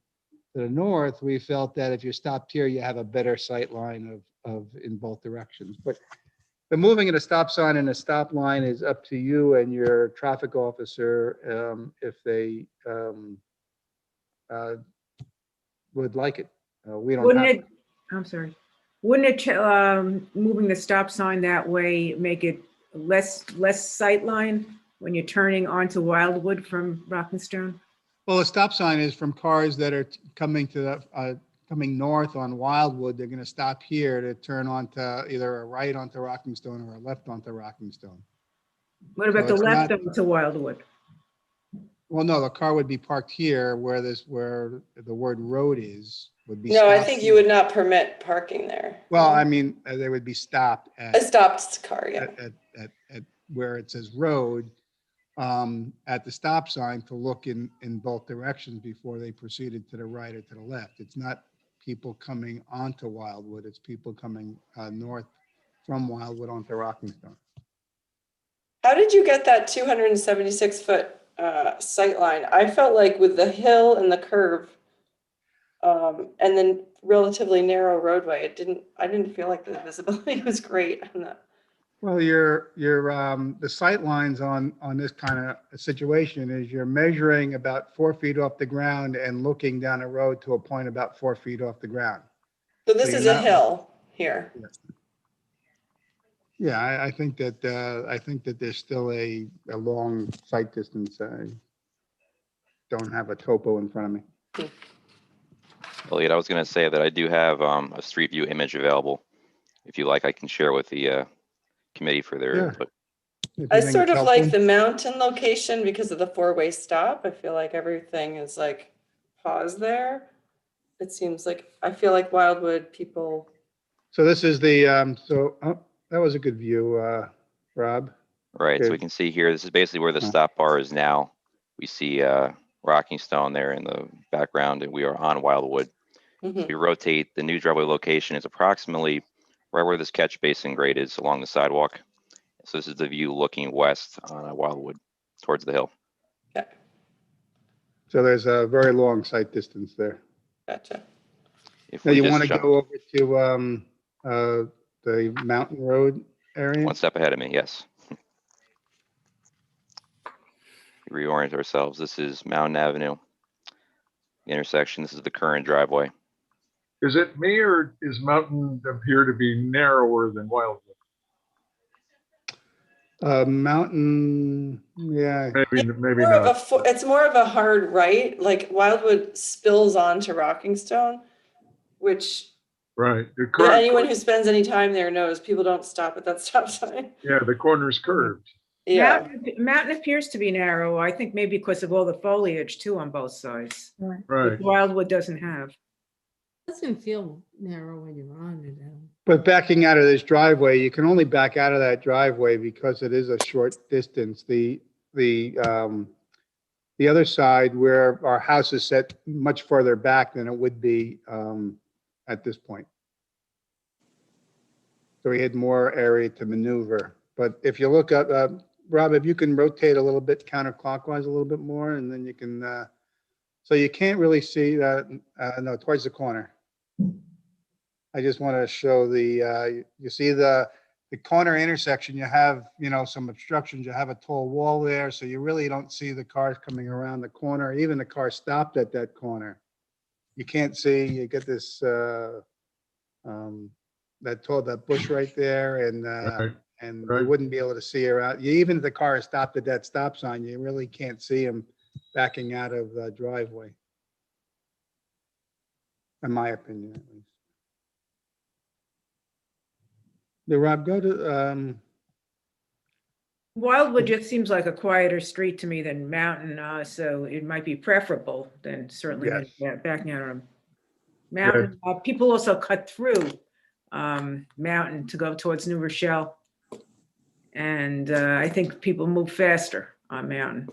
the north, we felt that if you stopped here, you have a better sight line of in both directions. But the moving of a stop sign and a stop line is up to you and your traffic officer, if they would like it. We don't Wouldn't have. it, I'm sorry, wouldn't it, moving the stop sign that way make it less sightline when you're turning onto Wildwood from Rockingstone? Well, a stop sign is from cars that are coming to the, coming north on Wildwood. They're going to stop here to turn onto either a right onto Rockingstone or a left onto Rockingstone. What about So the it's left not- onto Wildwood? Well, no, the car would be parked here where where the word road is, would be. No, I stopped think here. you would not permit parking there. Well, I mean, they would be stopped A stopped car, yeah. at where it says road, at the stop sign to look in both directions before they proceeded to the right or to the left. It's not people coming onto Wildwood, it's people coming north from Wildwood onto Rockingstone. How did you get that 276-foot sight line? I felt like with the hill and the curve, and then relatively narrow roadway, I didn't feel like the visibility was great on that. Well, the sight lines on this kind of situation is you're measuring about 4 feet off the ground and looking down a road to a point about 4 feet off the ground. So this So is you're a not- hill here. Yeah, I think that there's still a long sight distance. I don't have a topo in front of me. Elliot, I was going to say that I do have a street view image available. If you like, I can share with the committee for their Sure. input. If I you think sort it's of like helpful. the mountain location because of the four-way stop. I feel like everything is like paused there. It seems like, I feel like Wildwood people, So this is the, that was a good view, Rob. Right, so Okay. we can see here, this is basically where the Huh. stop bar is now. We see Rockingstone there in the background, and we are on Wildwood. mhm. We rotate, the new driveway location is approximately right where this catch basin grade is along the sidewalk. So this is the view looking west on Wildwood towards the hill. So there's a very long sight distance there. Gotcha. If Now we you just want to jump go over to the Mountain Road area? one step ahead of me, yes. Reorient ourselves. This is Mountain Avenue intersection. This is the current driveway. Is it me or is Mountain appear to be narrower than Wildwood? Mountain, yeah. Maybe More of not. it's more of a hard right, like Wildwood spills onto Rockingstone, which Right. The curve, anyone who spends any time there knows people don't stop at that stop sign. yeah, the corner's curved. Yeah, Mountain appears to be narrow, I think maybe because of all the foliage too on both sides, Right. which Wildwood doesn't have. Doesn't feel narrow when you're on it. But backing out of this driveway, you can only back out of that driveway because it is a short distance. The other side where our house is set much further back than it would be at this point. So we had more area to maneuver. But if you look up, Rob, if you can rotate a little bit counterclockwise a little bit more, and then you can, so you can't really see that, no, towards the corner. I just want to show you see the corner intersection, you have, some obstructions, you have a tall wall there, so you really don't see the cars coming around the corner, even the car stopped at that corner. You can't see, you get this, that bush right there, and Right. you wouldn't be able to see around. Even if the car is stopped at that stop sign, you really can't see them backing out of the driveway. In my opinion, at least. Yeah, Rob, go to, Wildwood just seems like a quieter street to me than Mountain, so it might be preferable than certainly than backing out on Mountain. People also cut through Mountain to go towards New Rochelle. And I think people move faster on Mountain.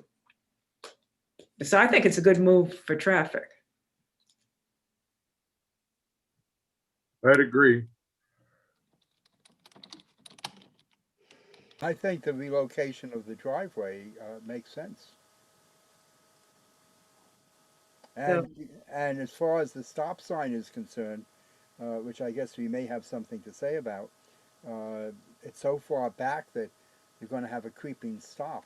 So I think it's a good move for traffic. I'd agree. I think the relocation of the driveway makes sense. And as far as the stop sign is concerned, which I guess we may have something to say about, it's so far back that you're going to have a creeping stop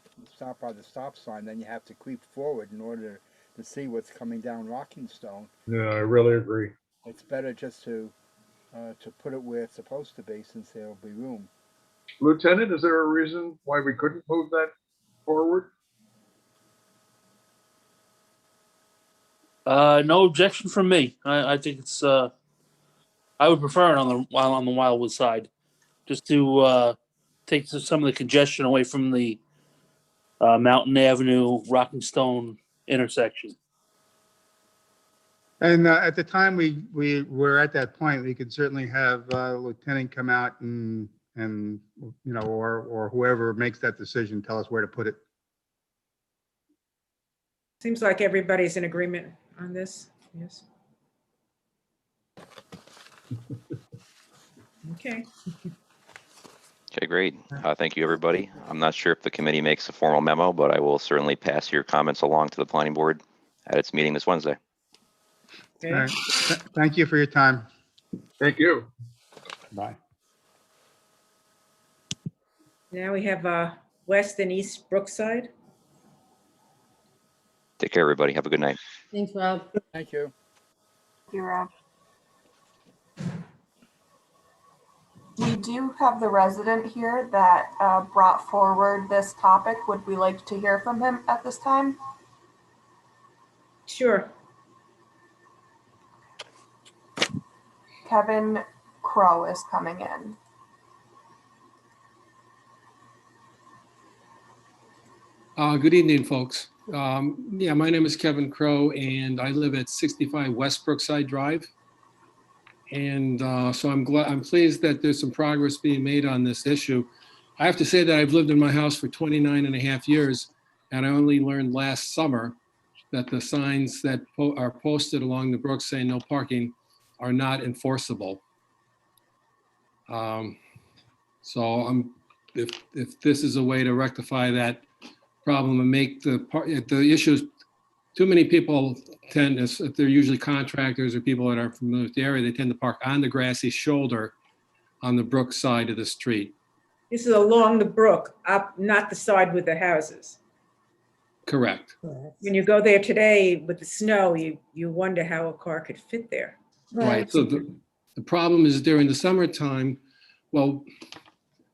by the stop sign. Then you have to creep forward in order to see what's coming down Rockingstone. Yeah, I really agree. It's better just to put it where it's supposed to be, since there'll be room. Lieutenant, is there a reason why we couldn't move that forward? No objection from me. I think it's, I would prefer it on the Wildwood side, just to take some of the congestion away from the Mountain Avenue, Rockingstone intersection. And at the time we were at that point, we could certainly have Lieutenant come out and or whoever makes that decision, tell us where to put it. Seems like everybody's in agreement on this. Yes. Okay. Okay, great. Thank you, everybody. I'm not sure if the committee makes a formal memo, but I will certainly pass your comments along to the planning board at its meeting this Wednesday. Okay. All right. Thank you for your time. Thank you. Bye. Now we have West and East Brookside. Take care, everybody. Have a good night. Thanks, Rob. Thank you. Thank you, Rob. We do have the resident here that brought forward this topic. Would we like to hear from him at this time? Sure. Kevin Crow is coming in. Good evening, folks. Yeah, my name is Kevin Crow, and I live at 65 West Brookside Drive. And so I'm pleased that there's some progress being made on this issue. I have to say that I've lived in my house for 29 and a half years, and I only learned last summer that the signs that are posted along the brook saying no parking are not enforceable. So if this is a way to rectify that problem and make the issues, too many people tend, if they're usually contractors or people that are familiar with the area, they tend to park on the grassy shoulder on the brook side of the street. This is along the brook, up, not the side with the houses. Correct. When you go there today with the snow, you wonder how a car could fit there. Right. So the problem is during the summertime, well,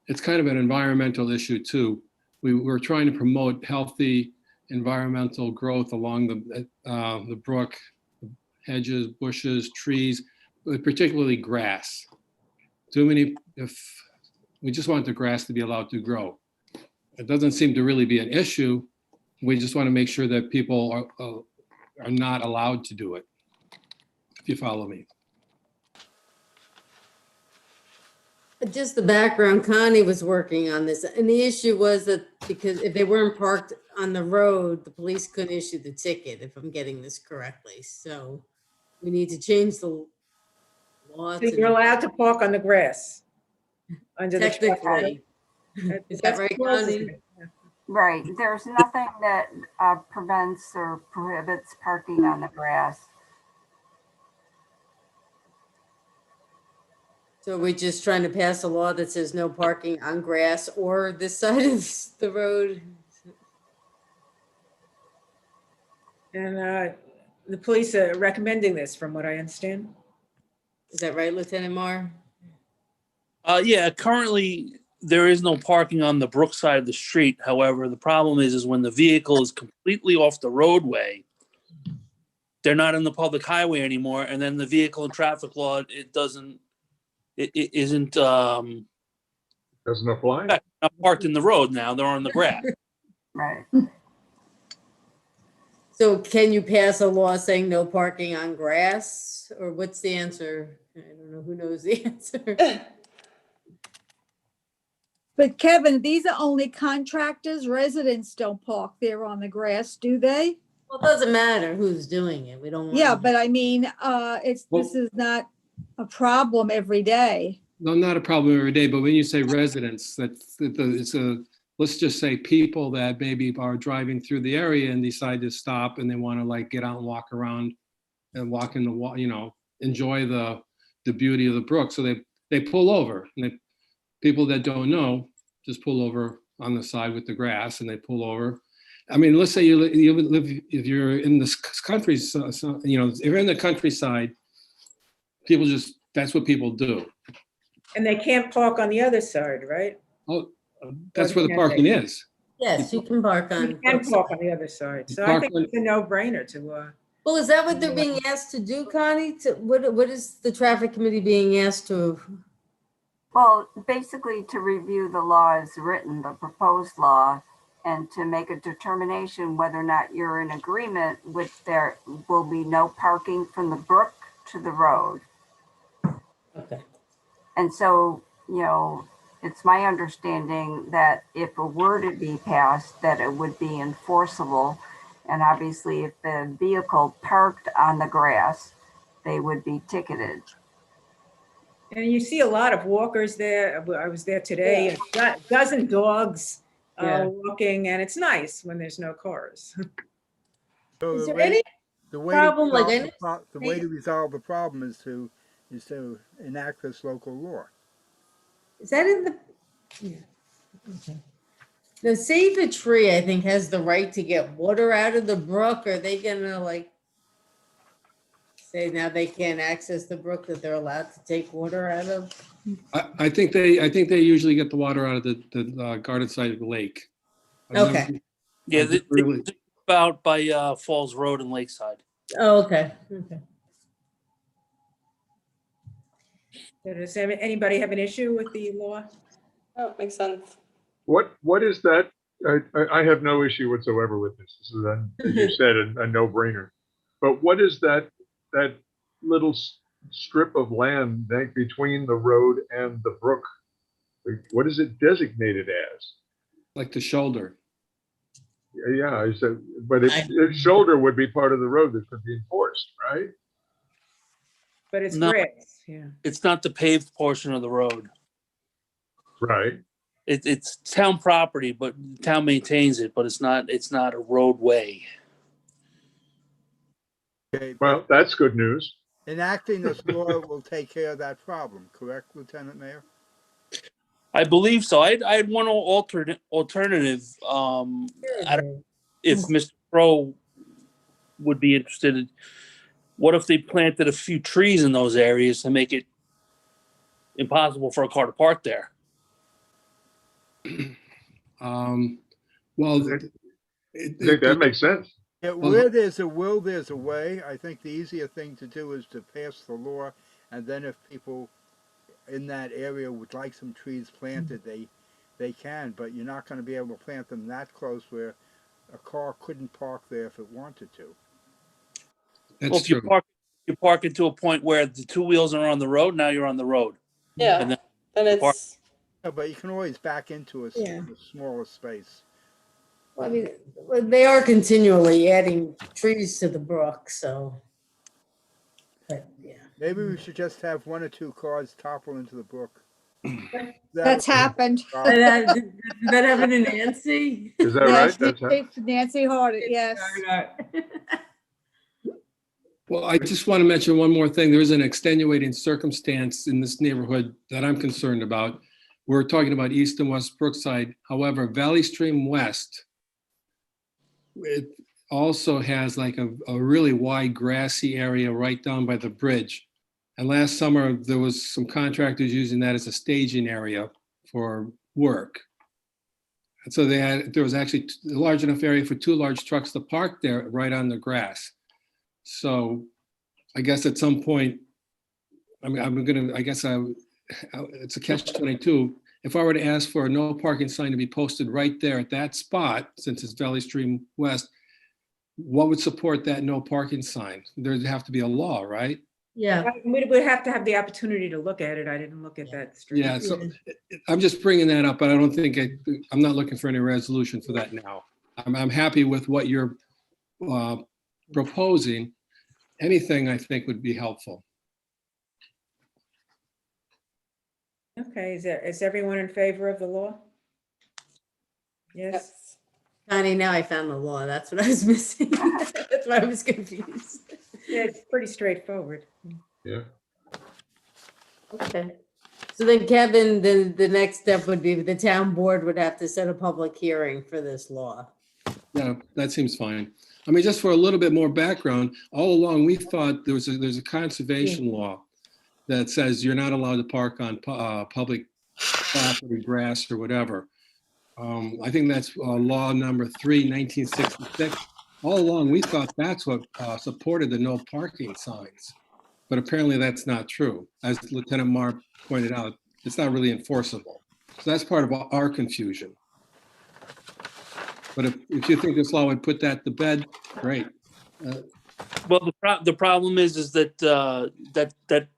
it's kind of an environmental issue too. We're trying to promote healthy environmental growth along the brook, hedges, bushes, trees, but particularly grass. We just want the grass to be allowed to grow. It doesn't seem to really be an issue. We just want to make sure that people are not allowed to do it, if you follow me. Just the background, Connie was working on this, and the issue was that because if they weren't parked on the road, the police couldn't issue the ticket, if I'm getting this correctly. So we need to change the law. So you're allowed to park on the grass. Under technically. Is that right, Connie? Right. There's nothing that prevents or prohibits parking on the grass. So we're just trying to pass a law that says no parking on grass or this side of the road. And the police are recommending this, from what I understand. Is that right, Lieutenant Marr? Yeah, currently there is no parking on the brook side of the street. However, the problem is when the vehicle is completely off the roadway, they're not in the public highway anymore. And then the vehicle and traffic law, it isn't doesn't apply. Not parked in the road now. They're on the grass. Right. So can you pass a law saying no parking on grass? Or what's the answer? I don't know who knows the answer. But Kevin, these are only contractors. Residents don't park there on the grass, do they? Well, it doesn't matter who's doing it. We don't want Yeah, but I mean, this is not a problem every day. No, not a problem every day, but when you say residents, it's a let's just say people that maybe are driving through the area and decide to stop and they want to like get out and walk around and walk in the, you know, enjoy the beauty of the brook. So they pull over, and people that don't know just pull over on the side with the grass and they pull over. I mean, let's say you live, if you're in the country, you know, if you're in the countryside, people just, that's what people do. And they can't park on the other side, right? Oh, that's where the parking is. Yes, you can park You on. can Brookside. park on the other side. So I Park think on- it's a no-brainer to, Well, is that what they're being asked to do, Connie? What is the traffic committee being asked to? Well, basically to review the law as written, the proposed law, and to make a determination whether or not you're in agreement with there will be no parking from the brook to the road. Okay. And so, you know, it's my understanding that if it were to be passed, that it would be enforceable. And obviously, if the vehicle parked on the grass, they would be ticketed. and you see a lot of walkers there. I was there today, a dozen dogs Yeah. walking, and it's nice when there's no cars. So Is the there way, any the way problem, to like, resolve I the pro- the way to resolve the problem is to enact this local law. Is that in the? Yeah. Okay. The Save a Tree, I think, has the right to get water out of the brook. Are they gonna like say now they can't access the brook, that they're allowed to take water out of? I think they usually get the water out of the garden side of the lake. Okay. Yeah, I really- about by Falls Road and Lakeside. Oh, okay. Okay. Does anybody have an issue with the law? Oh, makes sense. What is that? I have no issue whatsoever with this. This is, as you said, a no-brainer. But what is that little strip of land between the road and the brook? What is it designated as? Like the shoulder. Yeah, I said, but its shoulder would be part of the road that could be enforced, right? But it's No. grass, yeah. It's not the paved portion of the road. Right. It's town property, but the town maintains it, but it's not a roadway. Okay, Well, that's good news. enacting this law will take care of that problem, correct, Lieutenant Mayor? I believe so. I had one alternative. I don't, if Mr. Crow would be interested. What if they planted a few trees in those areas to make it impossible for a car to park there? Well, I think that makes sense. Yeah, where there's a will, there's a way. I think the easier thing to do is to pass the law, and then if people in that area would like some trees planted, they can, but you're not going to be able to plant them that close where a car couldn't park there if it wanted to. That's Well, if you true. park it to a point where the two wheels are on the road, now you're on the road. Yeah, And then it's, Yeah, but you can always back into a Yeah. smaller space. Well, I mean, they are continually adding trees to the brook, so. But yeah. Maybe we should just have one or two cars topple into the brook. That's happened. Did that happen in Nancy? Is that right? That's Nancy Hardy, yes. Well, I just want to mention one more thing. There is an extenuating circumstance in this neighborhood that I'm concerned about. We're talking about East and West Brookside. However, Valley Stream West, it also has like a really wide grassy area right down by the bridge. And last summer, there was some contractors using that as a staging area for work. And so there was actually a large enough area for two large trucks to park there right on the grass. So I guess at some point, I mean, it's a catch-22. If I were to ask for a no parking sign to be posted right there at that spot, since it's Valley Stream West, what would support that no parking sign? There'd have to be a law, right? Yeah. We would have to have the opportunity to look at it. I didn't look at that street. Yeah, so I'm just bringing that up, but I don't think I'm not looking for any resolution for that now. I'm happy with what you're proposing. Anything I think would be helpful. Okay, is everyone in favor of the law? Yes. Connie, now I found the law. That's what I was missing. That's why I was confused. Yeah, it's pretty straightforward. Yeah. Okay. So then Kevin, the next step would be the town board would have to set a public hearing for this law. Yeah, that seems fine. I mean, just for a little bit more background, all along we thought there's a conservation law that says you're not allowed to park on public property, grass or whatever. I think that's law number 3, 1966. All along we thought that's what supported the no parking signs, but apparently that's not true. As Lieutenant Marr pointed out, it's not really enforceable. So that's part of our confusion. But if you think this law would put that to bed, great. Well, the problem is that that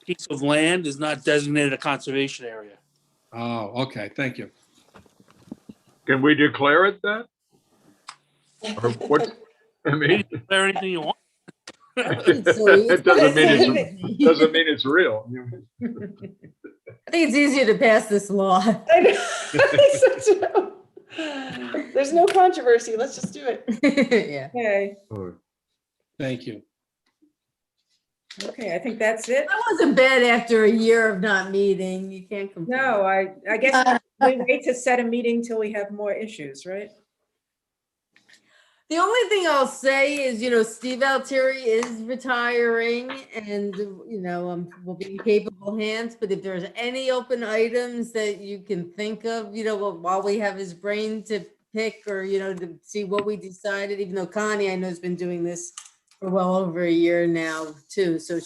piece of land is not designated a conservation area. Oh, okay, thank you. Can we declare it that? Or what? I You mean, can declare anything you want. it doesn't mean it's real. I think it's easier to pass this law. There's no controversy. Let's just do it. Yeah. Okay. Thank you. Okay, I think that's it. That wasn't bad after a year of not meeting. You can't complain. No, I guess we wait to set a meeting till we have more issues, right? The only thing I'll say is, Steve Altieri is retiring and, will be in capable hands. But if there's any open items that you can think of, while we have his brain to pick or, to see what we decided, even though Connie, I know, has been doing this for well over a year now too. So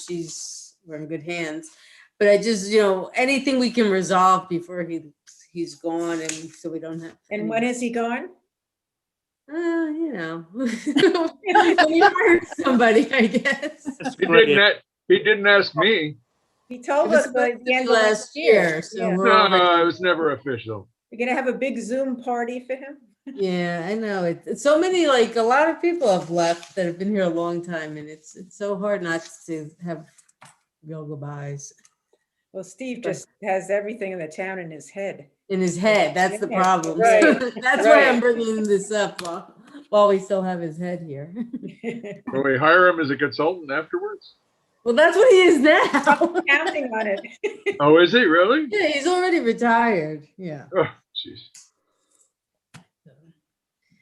we're in good hands. But I just, anything we can resolve before he's gone and so we don't have. And when is he gone? When you hurt somebody, I guess. He didn't ask me. He told us by the end of last year. So Yeah. No, it was never official. We're gonna have a big Zoom party for him. Yeah, I know. It's so many, a lot of people have left that have been here a long time, and it's so hard not to have real goodbyes. Well, Steve just has everything in the town in his head. In his head, that's the problem. Right, That's why I'm bringing this up while we still have his head here. Will we hire him as a consultant afterwards? Well, that's what he is now. I'm counting on it. Oh, is he really? Yeah, he's already retired. Yeah. Oh, jeez.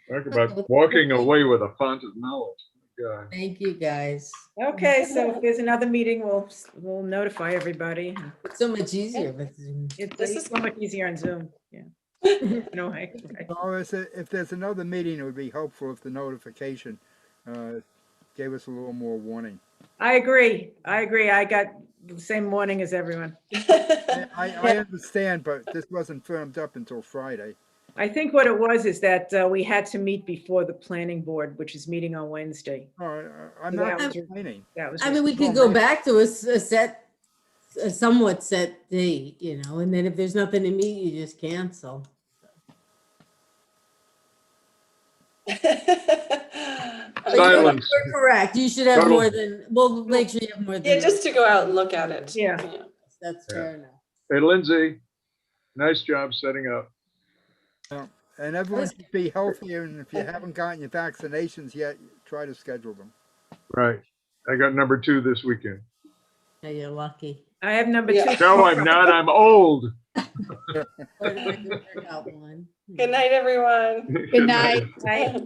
Talk about walking away with a font of knowledge. God. Thank you, guys. Okay, so if there's another meeting, we'll notify everybody. It's so much easier with Zoom. This is so much easier on Zoom. Yeah. No, Doris, if there's another meeting, it would be helpful if the notification gave us a little more warning. I agree. I got the same warning as everyone. I understand, but this wasn't firmed up until Friday. I think what it was is that we had to meet before the planning board, which is meeting on Wednesday. I'm not complaining. I mean, we could go back to a somewhat set date, and then if there's nothing to meet, you just cancel. Silence. You're correct. You should have more than, we'll make sure you have more than. Yeah, just to go out and look at it. Yeah. That's fair enough. Hey, Lindsay, nice job setting up. And everyone should be healthy, and if you haven't gotten your vaccinations yet, try to schedule them. Right. I got number 2 this weekend. Yeah, you're lucky. I have number 2. No, I'm not. I'm old. Good night, everyone. Good night. Night.